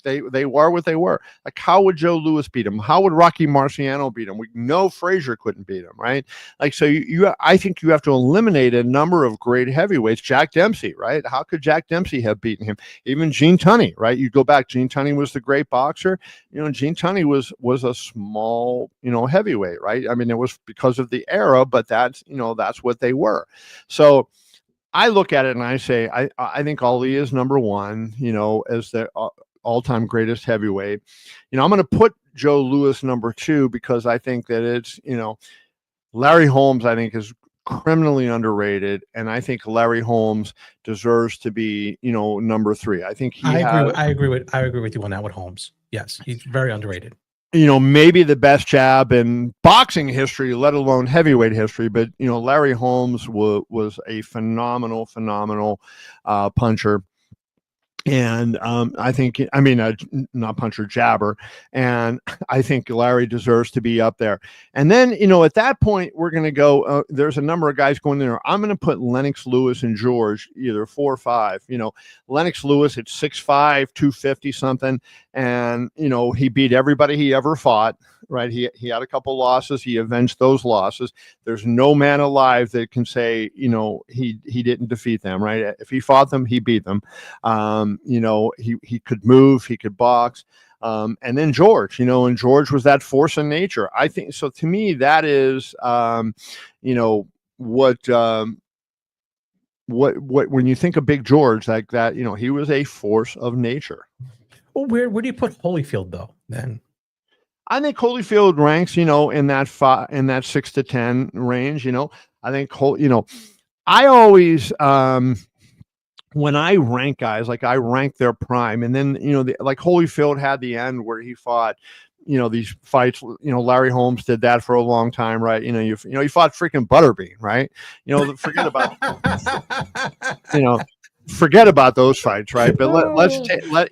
S1: they were what they were. Like, how would Joe Louis beat him? How would Rocky Marciano beat him? We know Frazier couldn't beat him, right? Like, so I think you have to eliminate a number of great heavyweights. Jack Dempsey, right? How could Jack Dempsey have beaten him? Even Gene Tunney, right? You go back, Gene Tunney was the great boxer. You know, Gene Tunney was a small, you know, heavyweight, right? I mean, it was because of the era, but that's, you know, that's what they were. So I look at it and I say, I think Ali is number one, you know, as the all-time greatest heavyweight. You know, I'm going to put Joe Louis number two because I think that it's, you know, Larry Holmes, I think, is criminally underrated, and I think Larry Holmes deserves to be, you know, number three. I think
S2: I agree with you on that with Holmes. Yes, he's very underrated.
S1: You know, maybe the best jab in boxing history, let alone heavyweight history. But, you know, Larry Holmes was a phenomenal puncher. And I think, I mean, not puncher, jabber. And I think Larry deserves to be up there. And then, you know, at that point, we're going to go, there's a number of guys going there. I'm going to put Lennox Lewis and George, either 4 or 5. You know, Lennox Lewis at 6'5", 250 something. And, you know, he beat everybody he ever fought, right? He had a couple losses. He avenged those losses. There's no man alive that can say, you know, he didn't defeat them, right? If he fought them, he beat them. You know, he could move, he could box. And then George, you know, and George was that force of nature. I think so. To me, that is, you know, what when you think of Big George like that, you know, he was a force of nature.
S2: Well, where do you put Holyfield though? Then
S1: I think Holyfield ranks, you know, in that 6 to 10 range. You know, I think you know, I always when I rank guys, like I rank their prime, and then, you know, like Holyfield had the end where he fought, you know, these fights. You know, Larry Holmes did that for a long time, right? You know, you fought freaking Butterbean, right? You know, forget about you know, forget about those fights, right? But let's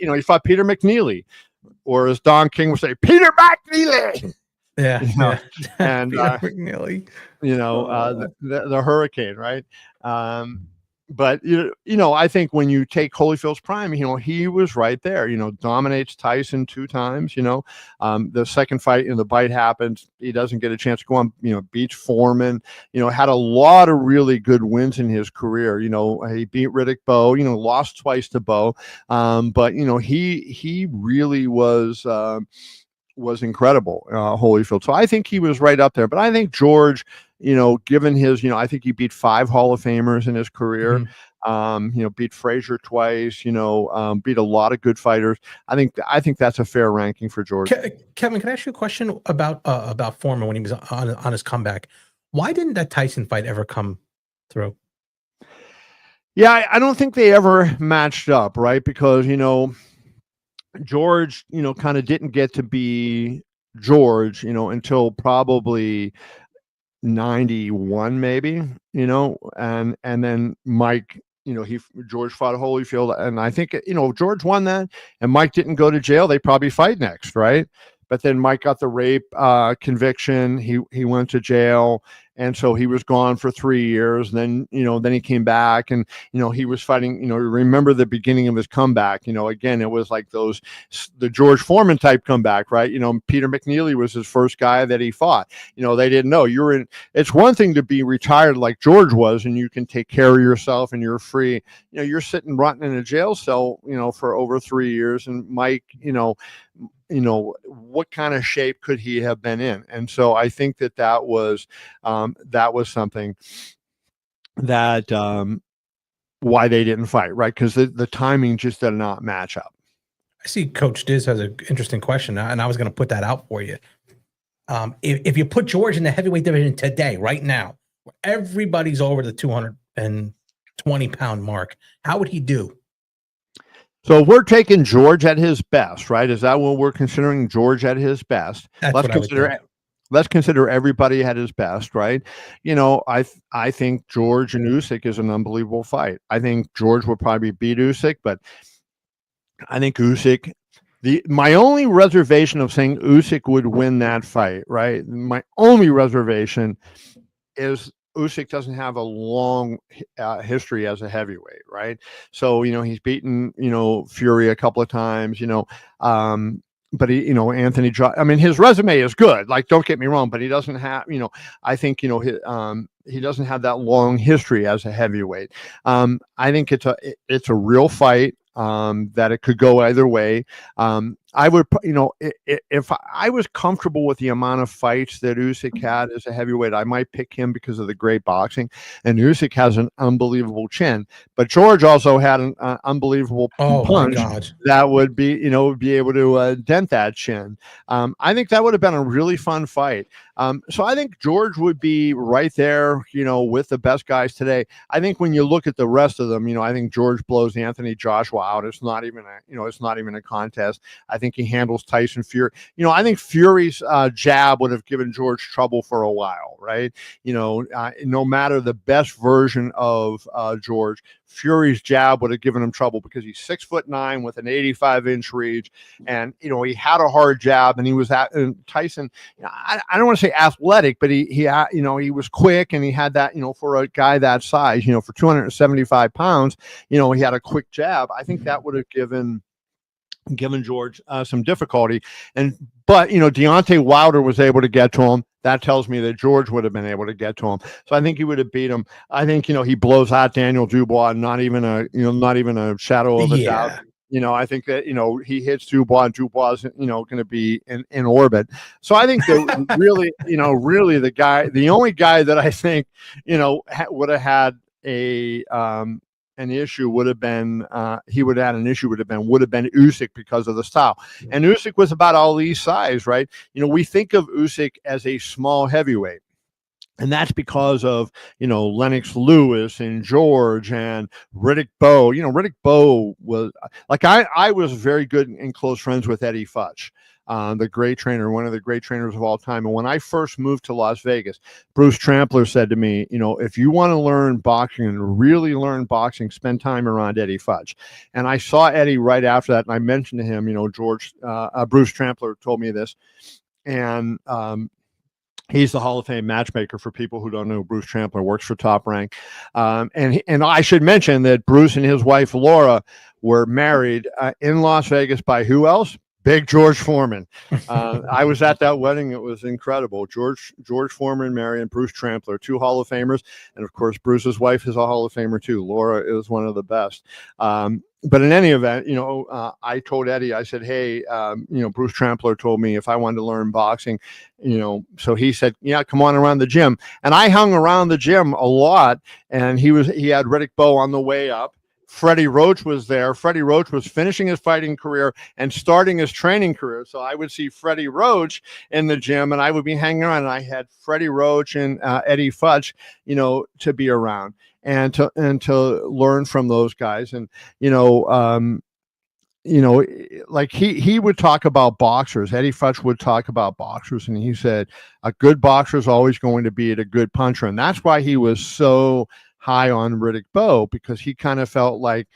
S1: you know, he fought Peter McNeely, or as Don King would say, Peter McNeely.
S2: Yeah,
S1: you know,
S2: yeah.
S1: And
S2: McNeely.
S1: You know, the Hurricane, right? But you know, I think when you take Holyfield's prime, you know, he was right there. You know, dominates Tyson 2 times. You know, the second fight, you know, the bite happens. He doesn't get a chance to go on. You know, beats Foreman. You know, had a lot of really good wins in his career. You know, he beat Riddick Bowe. You know, lost twice to Bowe. But you know, he really was incredible, Holyfield. So I think he was right up there. But I think George, you know, given his, you know, I think he beat 5 Hall of Famers in his career. You know, beat Frazier twice. You know, beat a lot of good fighters. I think that's a fair ranking for George.
S2: Kevin, can I ask you a question about Foreman when he was on his comeback? Why didn't that Tyson fight ever come through?
S1: Yeah, I don't think they ever matched up, right? Because, you know, George, you know, kind of didn't get to be George, you know, until probably 91, maybe, you know, and then Mike, you know, George fought Holyfield, and I think, you know, George won that, and Mike didn't go to jail, they probably fight next, right? but then Mike got the rape conviction. He went to jail, and so he was gone for 3 years. And then he came back, and he was fighting. Remember the beginning of his comeback. Again, it was like the George Foreman type comeback, right? Peter McNeely was his first guy that he fought. They didn't know you're in. It's one thing to be retired like George was, and you can take care of yourself and you're free. You're sitting rotting in a jail cell, for over 3 years. And Mike, what kind of shape could he have been in? And so I think that was something that why they didn't fight, right? Because the timing just did not match up.
S2: I see Coach Diz has an interesting question, and I was going to put that out for you. If you put George in the heavyweight division today, right now, where everybody's over the 220-pound mark, how would he do?
S1: So we're taking George at his best, right? Is that what we're considering, George at his best?
S2: That's what I would think.
S1: Let's consider everybody at his best, right? I think George and Usyk is an unbelievable fight. I think George would probably beat Usyk, but I think Usyk. My only reservation of saying Usyk would win that fight, right? My only reservation is Usyk doesn't have a long history as a heavyweight, right? So he's beaten Fury a couple of times, but he Anthony. I mean, his resume is good. Like, don't get me wrong, but he doesn't have I think he doesn't have that long history as a heavyweight. I think it's a real fight. That it could go either way. I would, if I was comfortable with the amount of fights that Usyk had as a heavyweight, I might pick him because of the great boxing. And Usyk has an unbelievable chin, but George also had an unbelievable punch that would be able to dent that chin. I think that would have been a really fun fight. So I think George would be right there, with the best guys today. I think when you look at the rest of them, I think George blows Anthony Joshua out. It's not even a contest. I think he handles Tyson Fury. I think Fury's jab would have given George trouble for a while, right? No matter the best version of George, Fury's jab would have given him trouble because he's 6'9" with an 85-inch reach, and he had a hard jab, and he was Tyson. I don't want to say athletic, but he was quick, and he had that. For a guy that size, for 275 pounds, he had a quick jab. I think that would have given George some difficulty, but Deontay Wilder was able to get to him. That tells me that George would have been able to get to him. So I think he would have beat him. I think he blows out Daniel Dubois, not even a shadow of a doubt. I think that he hits Dubois, and Dubois is going to be in orbit. So I think that really the only guy that I think would have had an issue would have been Usyk because of the style. And Usyk was about Ali's size, right? We think of Usyk as a small heavyweight. And that's because of, Lennox Lewis and George and Riddick Bowe. Riddick Bowe was like, I was very good and close friends with Eddie Futch. The great trainer, one of the great trainers of all time. And when I first moved to Las Vegas, Bruce Trampler said to me, if you want to learn boxing and really learn boxing, spend time around Eddie Futch. And I saw Eddie right after that, and I mentioned to him, Bruce Trampler told me this, and he's the Hall of Fame matchmaker. For people who don't know, Bruce Trampler works for Top Rank. And I should mention that Bruce and his wife, Laura, were married in Las Vegas by who else? Big George Foreman. I was at that wedding. It was incredible. George Foreman, Mary, and Bruce Trampler, two Hall of Famers. And of course, Bruce's wife is a Hall of Famer too. Laura is one of the best. But in any event, I told Eddie, I said, hey, Bruce Trampler told me if I wanted to learn boxing, so he said, yeah, come on around the gym. And I hung around the gym a lot, and he had Riddick Bowe on the way up. Freddie Roach was there. Freddie Roach was finishing his fighting career and starting his training career. So I would see Freddie Roach in the gym, and I would be hanging around, and I had Freddie Roach and Eddie Futch, to be around and to learn from those guys. And, like he would talk about boxers. Eddie Futch would talk about boxers, and he said a good boxer is always going to be a good puncher. And that's why he was so high on Riddick Bowe, because he kind of felt like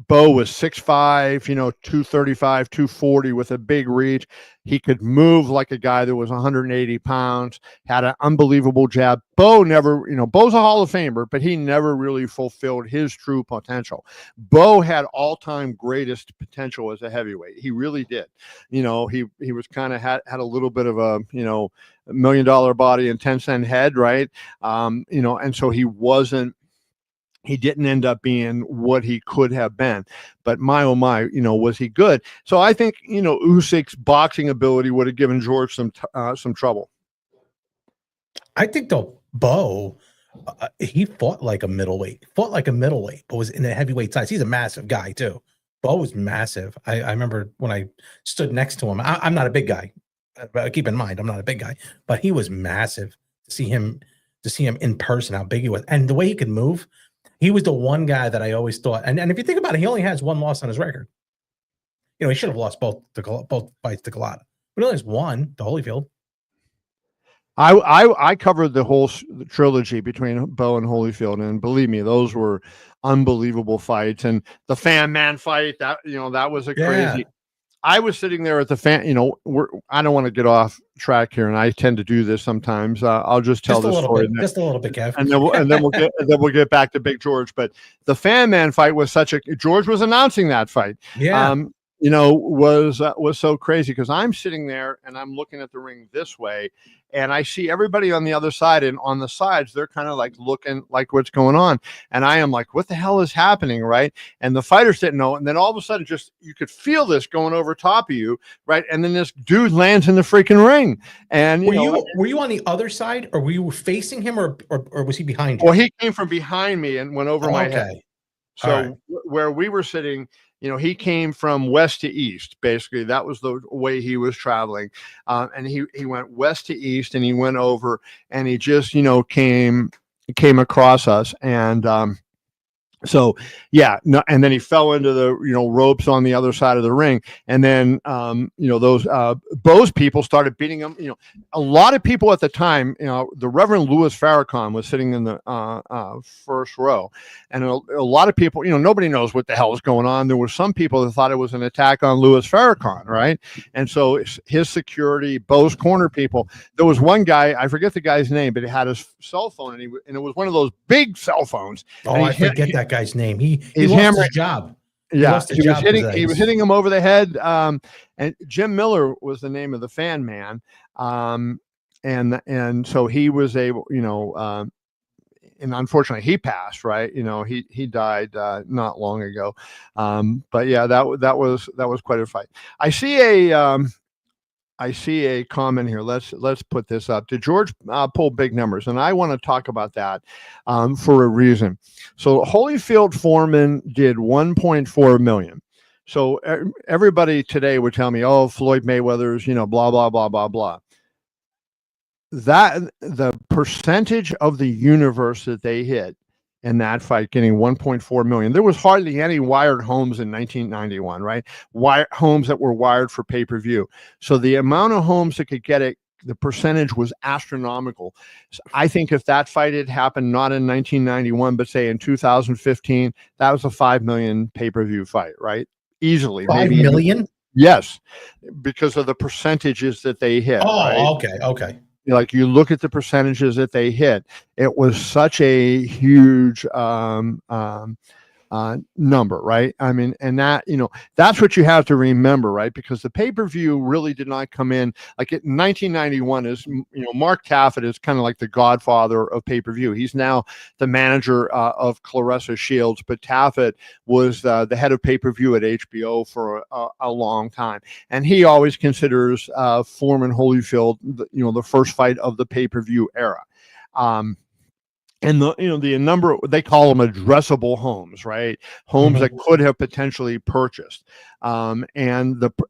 S1: Bo was 6'5", 235, 240 with a big reach. He could move like a guy that was 180 pounds, had an unbelievable jab. Bo never, Bo's a Hall of Famer, but he never really fulfilled his true potential. Bo had all-time greatest potential as a heavyweight. He really did. He was kind of had a little bit of a, $1 million body and 10-cent head, right? And so he didn't end up being what he could have been, but my, oh my, was he good? So I think, Usyk's boxing ability would have given George some trouble.
S2: I think though, Bo, he fought like a middleweight, but was in the heavyweight size. He's a massive guy too. Bo was massive. I remember when I stood next to him. I'm not a big guy. Keep in mind, I'm not a big guy, but he was massive. To see him in person, how big he was, and the way he could move. He was the one guy that I always thought, and if you think about it, he only has one loss on his record. He should have lost both fights to Galata, but he only has one to Holyfield.
S1: I covered the whole trilogy between Bo and Holyfield, and believe me, those were unbelievable fights. And the Fan Man fight, that was a crazy. I was sitting there at the fan. I don't want to get off track here, and I tend to do this sometimes. I'll just tell this story,
S2: just a little bit, Kev,
S1: and then we'll get back to Big George. But the Fan Man fight was George was announcing that fight.
S2: Yeah.
S1: Was so crazy because I'm sitting there and I'm looking at the ring this way, and I see everybody on the other side, and on the sides they're kind of like looking like what's going on, and I am like, what the hell is happening, right? And the fighters didn't know, and then all of a sudden, just you could feel this going over top of you, right? And then this dude lands in the freaking ring, and
S2: were you on the other side, or were you facing him, or was he behind you?
S1: Well, he came from behind me and went over my head. So where we were sitting, he came from west to east. Basically, that was the way he was traveling, and he went west to east, and he went over, and he just came across us, and so yeah, no, and then he fell into the ropes on the other side of the ring, and then those Bo's people started beating him. A lot of people at the time, the Reverend Louis Farrakhan was sitting in the first row, and a lot of people, nobody knows what the hell is going on. There were some people that thought it was an attack on Louis Farrakhan, right? And so his security, Bo's corner people. There was one guy, I forget the guy's name, but he had his cell phone, and it was one of those big cell phones.
S2: Oh, I forget that guy's name. He lost
S1: hammering
S2: his job.
S1: Yeah, he was hitting him over the head. And Jim Miller was the name of the Fan Man. And so he was able, and unfortunately he passed, right? He died not long ago. But yeah, that was quite a fight. I see a comment here. Let's put this up. Did George pull big numbers? And I want to talk about that for a reason. So Holyfield Foreman did 1.4 million. So everybody today would tell me, oh, Floyd Mayweather's, blah, blah, blah, blah, blah. That the percentage of the universe that they hit in that fight, getting 1.4 million. There was hardly any wired homes in 1991, right? Homes that were wired for pay-per-view. So the amount of homes that could get it, the percentage was astronomical. So I think if that fight had happened not in 1991, but say in 2015, that was a 5 million pay-per-view fight, right? Easily.
S2: 5 million?
S1: Yes, because of the percentages that they hit.
S2: Oh,
S1: right?
S2: Okay.
S1: Like you look at the percentages that they hit, it was such a huge number, right? I mean, and that, that's what you have to remember, right? Because the pay-per-view really did not come in like in 1991 is, Mark Taffet is kind of like the godfather of pay-per-view. He's now the manager of Clarissa Shields, but Taffet was the head of pay-per-view at HBO for a long time. And he always considers Foreman Holyfield, the first fight of the pay-per-view era. And the number, they call them addressable homes, right? Homes that could have potentially purchased. And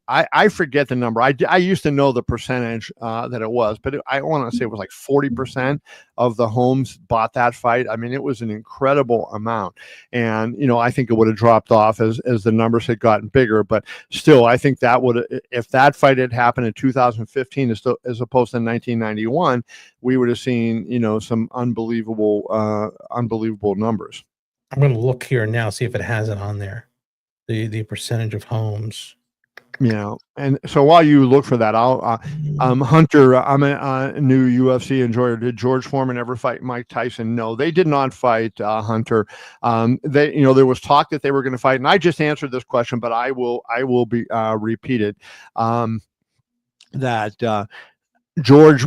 S1: I forget the number. I used to know the percentage that it was, but I want to say it was like 40% of the homes bought that fight. I mean, it was an incredible amount. And, I think it would have dropped off as the numbers had gotten bigger. But still, I think that would, if that fight had happened in 2015 as opposed to 1991, we would have seen, some unbelievable numbers.
S2: I'm going to look here now, see if it has it on there. The percentage of homes.
S1: Yeah, and so while you look for that, I'll Hunter. I'm a new UFC enjoyer. Did George Foreman ever fight Mike Tyson? No, they did not fight Hunter. They, there was talk that they were going to fight, and I just answered this question, but I will be repeated. That George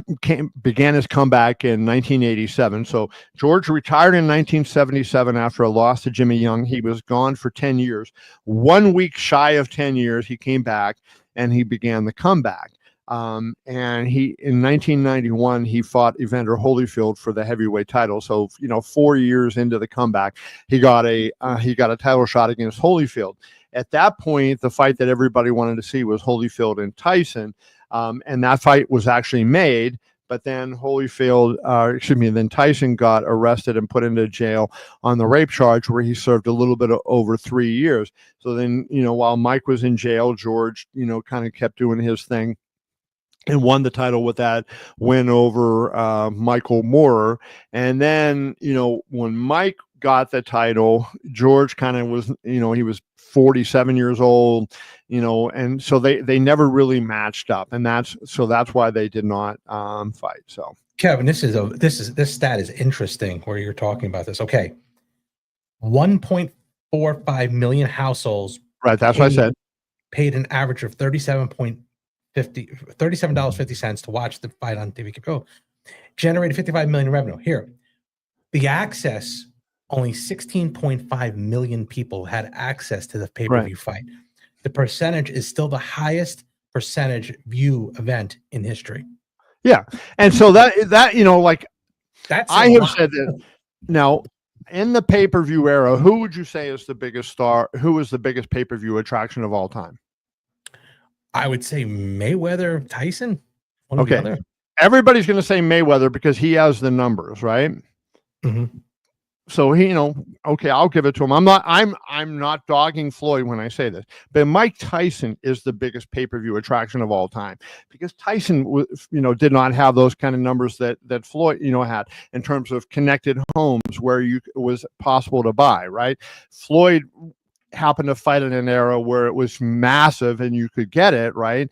S1: began his comeback in 1987. So George retired in 1977 after a loss to Jimmy Young. He was gone for 10 years. 1 week shy of 10 years, he came back and he began the comeback. And in 1991, he fought Evander Holyfield for the heavyweight title. So, 4 years into the comeback, he got a title shot against Holyfield. At that point, the fight that everybody wanted to see was Holyfield and Tyson. And that fight was actually made, but then then Tyson got arrested and put into jail on the rape charge, where he served a little bit over 3 years. So then, while Mike was in jail, George, kind of kept doing his thing and won the title with that win over Michael Moorer. And then, when Mike got the title, George kind of was, he was 47 years old, and so they never really matched up, and that's why they did not fight. So
S2: Kevin, this stat is interesting where you're talking about this. Okay, 1.45 million households.
S1: Right, that's what I said.
S2: Paid an average of $37.50 to watch the fight on TV. Oh, generated 55 million in revenue. Here, the access. Only 16.5 million people had access to the pay-per-view fight. The percentage is still the highest percentage view event in history.
S1: Yeah. And so that, that's I have said that. Now, in the pay-per-view era, who would you say is the biggest star? Who is the biggest pay-per-view attraction of all time?
S2: I would say Mayweather, Tyson.
S1: Okay. Everybody's going to say Mayweather because he has the numbers, right?
S2: Mm-hmm.
S1: So he, okay, I'll give it to him. I'm not dogging Floyd when I say this, but Mike Tyson is the biggest pay-per-view attraction of all time, because Tyson, did not have those kind of numbers that Floyd, had in terms of connected homes where it was possible to buy, right? Floyd happened to fight in an era where it was massive and you could get it, right?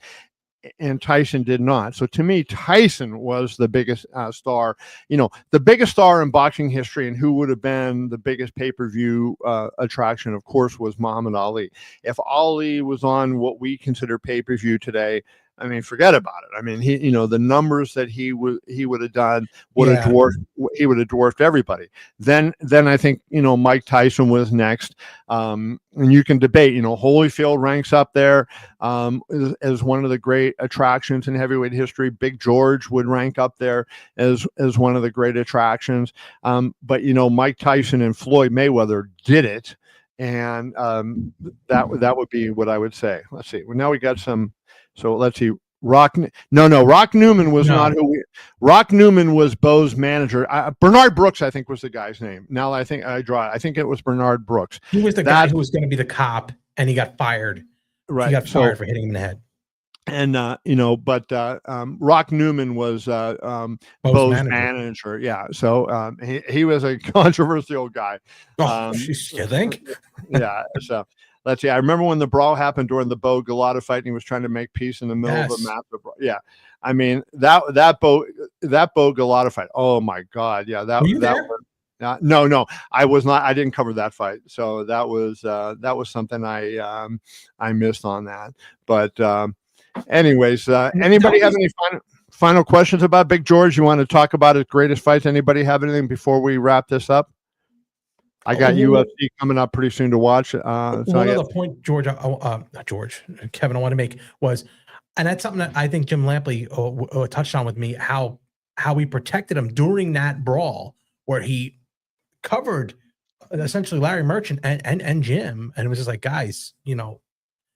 S1: And Tyson did not. So to me, Tyson was the biggest star, the biggest star in boxing history. And who would have been the biggest pay-per-view attraction, of course, was Muhammad Ali. If Ali was on what we consider pay-per-view today, I mean, forget about it. I mean, he, the numbers that he would have done would have dwarfed everybody. Then I think, Mike Tyson was next. And you can debate, Holyfield ranks up there as one of the great attractions in heavyweight history. Big George would rank up there as one of the great attractions. But, Mike Tyson and Floyd Mayweather did it. And that would be what I would say. Let's see. Well, now we got some. So let's see. Rock Newman was not who we. Rock Newman was Bo's manager. Bernard Brooks, I think, was the guy's name. Now I think it was Bernard Brooks.
S2: He was the guy who was going to be the cop, and he got fired.
S1: Right,
S2: he got fired for hitting him in the head.
S1: And Rock Newman was Bo's manager. Yeah, so he was a controversial guy.
S2: You think?
S1: Yeah. So. Let's see. I remember when the brawl happened during the Bo Galata fight, and he was trying to make peace in the middle of a massive brawl. Yeah, I mean that Bo Galata fight. Oh my God! Yeah,
S2: Were you there?
S1: No, I was not. I didn't cover that fight, so that was something I missed on that. But anyways, anybody have any final questions about Big George? You want to talk about his greatest fights? Anybody have anything before we wrap this up? I got UFC coming up pretty soon to watch.
S2: One other point, Kevin, I want to make was, and that's something that I think Jim Lampley touched on with me, how we protected him during that brawl where he covered essentially Larry Merchant and Jim, and it was just like, guys, and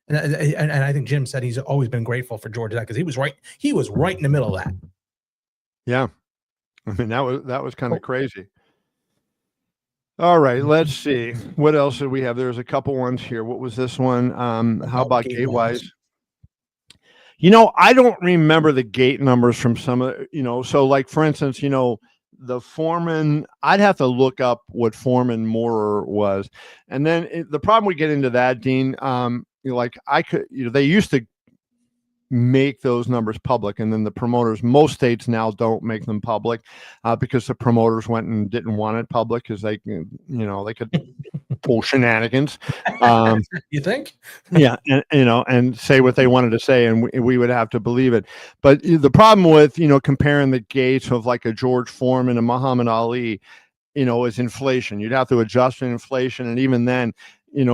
S2: I think Jim said he's always been grateful for George, because he was right in the middle of that.
S1: Yeah, I mean that was kind of crazy. All right, let's see. What else did we have? There's a couple ones here. What was this one? How about gate-wise? I don't remember the gate numbers from some of, so like, for instance, the Foreman, I'd have to look up what Foreman more was. And then the problem we get into that, Dean, like I could, they used to make those numbers public, and then the promoters, most states now don't make them public because the promoters went and didn't want it public because they could pull shenanigans.
S2: You think?
S1: Yeah, and and say what they wanted to say, and we would have to believe it. But the problem with comparing the gates of like a George Foreman and Muhammad Ali, is inflation. You'd have to adjust for inflation, and even then,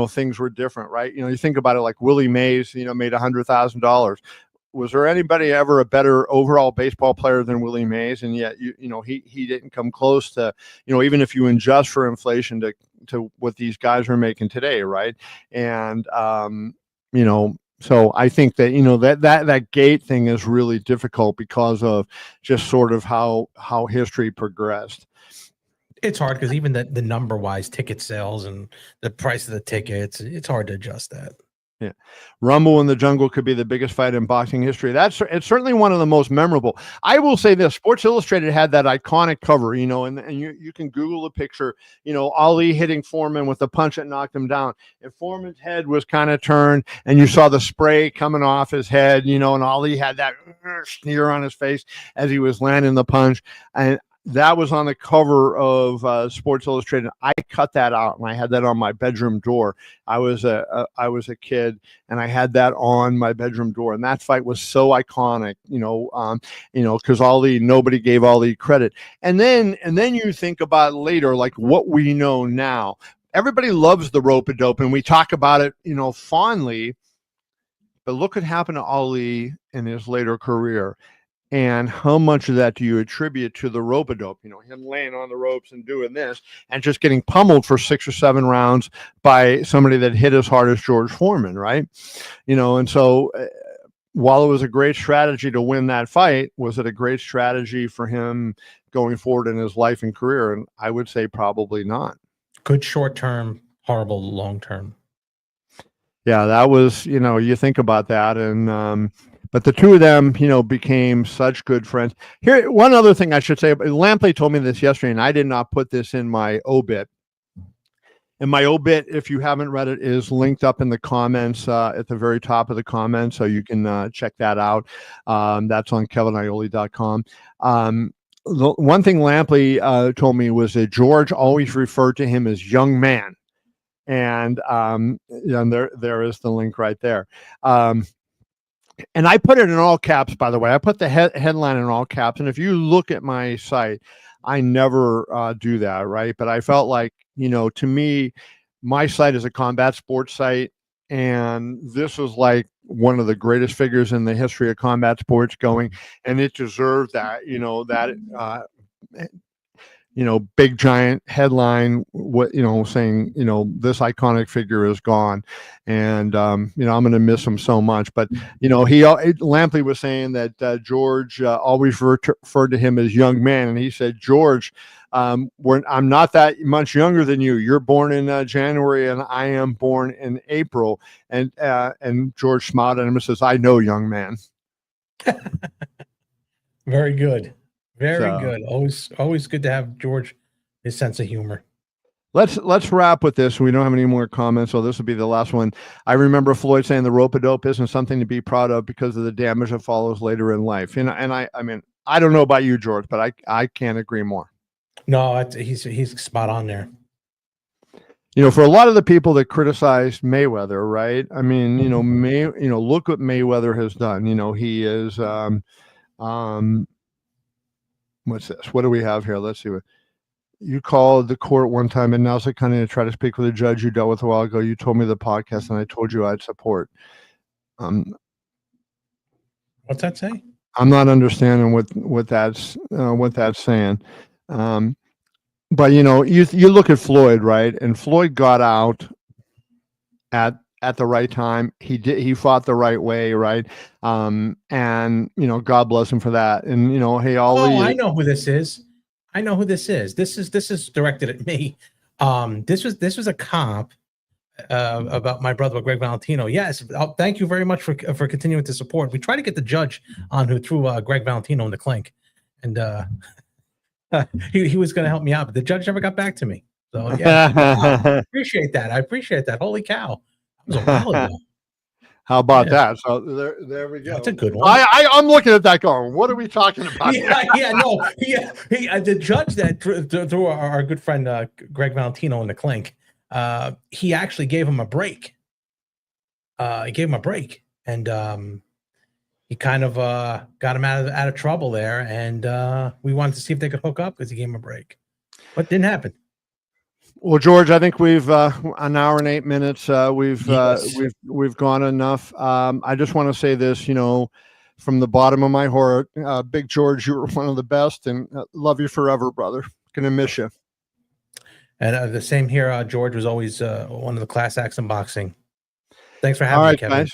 S1: things were different, right? You think about it, like Willie Mays, made $100,000. Was there anybody ever a better overall baseball player than Willie Mays? And yet, he didn't come close to, even if you adjust for inflation to what these guys are making today, right? And so I think that that gate thing is really difficult because of just sort of how history progressed.
S2: It's hard because even the number wise ticket sales and the price of the tickets, it's hard to adjust that.
S1: Yeah, Rumble in the Jungle could be the biggest fight in boxing history. It's certainly one of the most memorable. I will say this: Sports Illustrated had that iconic cover, and you can Google the picture. Ali hitting Foreman with a punch that knocked him down, and Foreman's head was kind of turned, and you saw the spray coming off his head, and Ali had that sneer on his face as he was landing the punch, and that was on the cover of Sports Illustrated. I cut that out, and I had that on my bedroom door. I was a kid, and I had that on my bedroom door. And that fight was so iconic, because nobody gave Ali credit. And then you think about later, like what we know now. Everybody loves the rope-a-dope, and we talk about it, fondly. But look what happened to Ali in his later career. And how much of that do you attribute to the rope-a-dope? Him laying on the ropes and doing this and just getting pummeled for 6 or 7 rounds by somebody that hit as hard as George Foreman, right? And so while it was a great strategy to win that fight, was it a great strategy for him going forward in his life and career? And I would say probably not.
S2: Good short-term, horrible long-term.
S1: Yeah, that was, you think about that. And, but the two of them, became such good friends. Here, one other thing I should say, Lampley told me this yesterday, and I did not put this in my obit. And my obit, if you haven't read it, is linked up in the comments at the very top of the comments, so you can check that out. That's on kevinioli.com. The one thing Lampley told me was that George always referred to him as young man. And there is the link right there. And I put it in all caps, by the way. I put the headline in all caps. And if you look at my site, I never do that, right? But I felt like, to me, my site is a combat sports site. And this was like one of the greatest figures in the history of combat sports going. And it deserved that, big giant headline, saying, this iconic figure is gone. And, I'm going to miss him so much. But, Lampley was saying that George always referred to him as young man. And he said, George, I'm not that much younger than you. You're born in January and I am born in April. And George smiled at him and says, I know, young man.
S2: Very good. Very good. Always good to have George, his sense of humor.
S1: Let's wrap with this. We don't have any more comments, so this will be the last one. I remember Floyd saying the rope-a-dope isn't something to be proud of because of the damage that follows later in life. And I mean, I don't know about you, George, but I can't agree more.
S2: No, he's spot on there.
S1: For a lot of the people that criticized Mayweather, right? I mean, look what Mayweather has done. He is what's this? What do we have here? Let's see. What you called the court one time, and now's the kind of try to speak with a judge you dealt with a while ago. You told me the podcast, and I told you I'd support.
S2: What's that say?
S1: I'm not understanding what that's saying. But you look at Floyd, right? And Floyd got out at the right time. He fought the right way, right? And God bless him for that. And hey,
S2: I know who this is. This is directed at me. This was a comp about my brother Greg Valentino. Yes, thank you very much for continuing to support. We try to get the judge on who threw Greg Valentino in the clink, and he was going to help me out, but the judge never got back to me. So yeah, I appreciate that. I appreciate that. Holy cow, that was a while ago.
S1: How about
S2: Yeah.
S1: that? So there we go.
S2: That's a good one.
S1: I'm looking at that going, what are we talking about?
S2: No. The judge that through our good friend Greg Valentino in the Clink, he actually gave him a break. He gave him a break, and he kind of got him out of trouble there. And we wanted to see if they could hook up because he gave him a break, but didn't happen.
S1: Well, George, I think we've an hour and 8 minutes. We've gone enough. I just want to say this, from the bottom of my heart, Big George, you were one of the best, and love you forever, brother. Gonna miss you.
S2: And the same here. George was always one of the class acts in boxing. Thanks for having me, Kevin.
S1: Guys.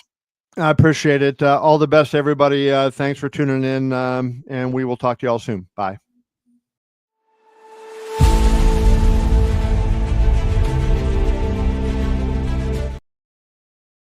S1: I appreciate it. All the best, everybody. Thanks for tuning in, and we will talk to you all soon. Bye.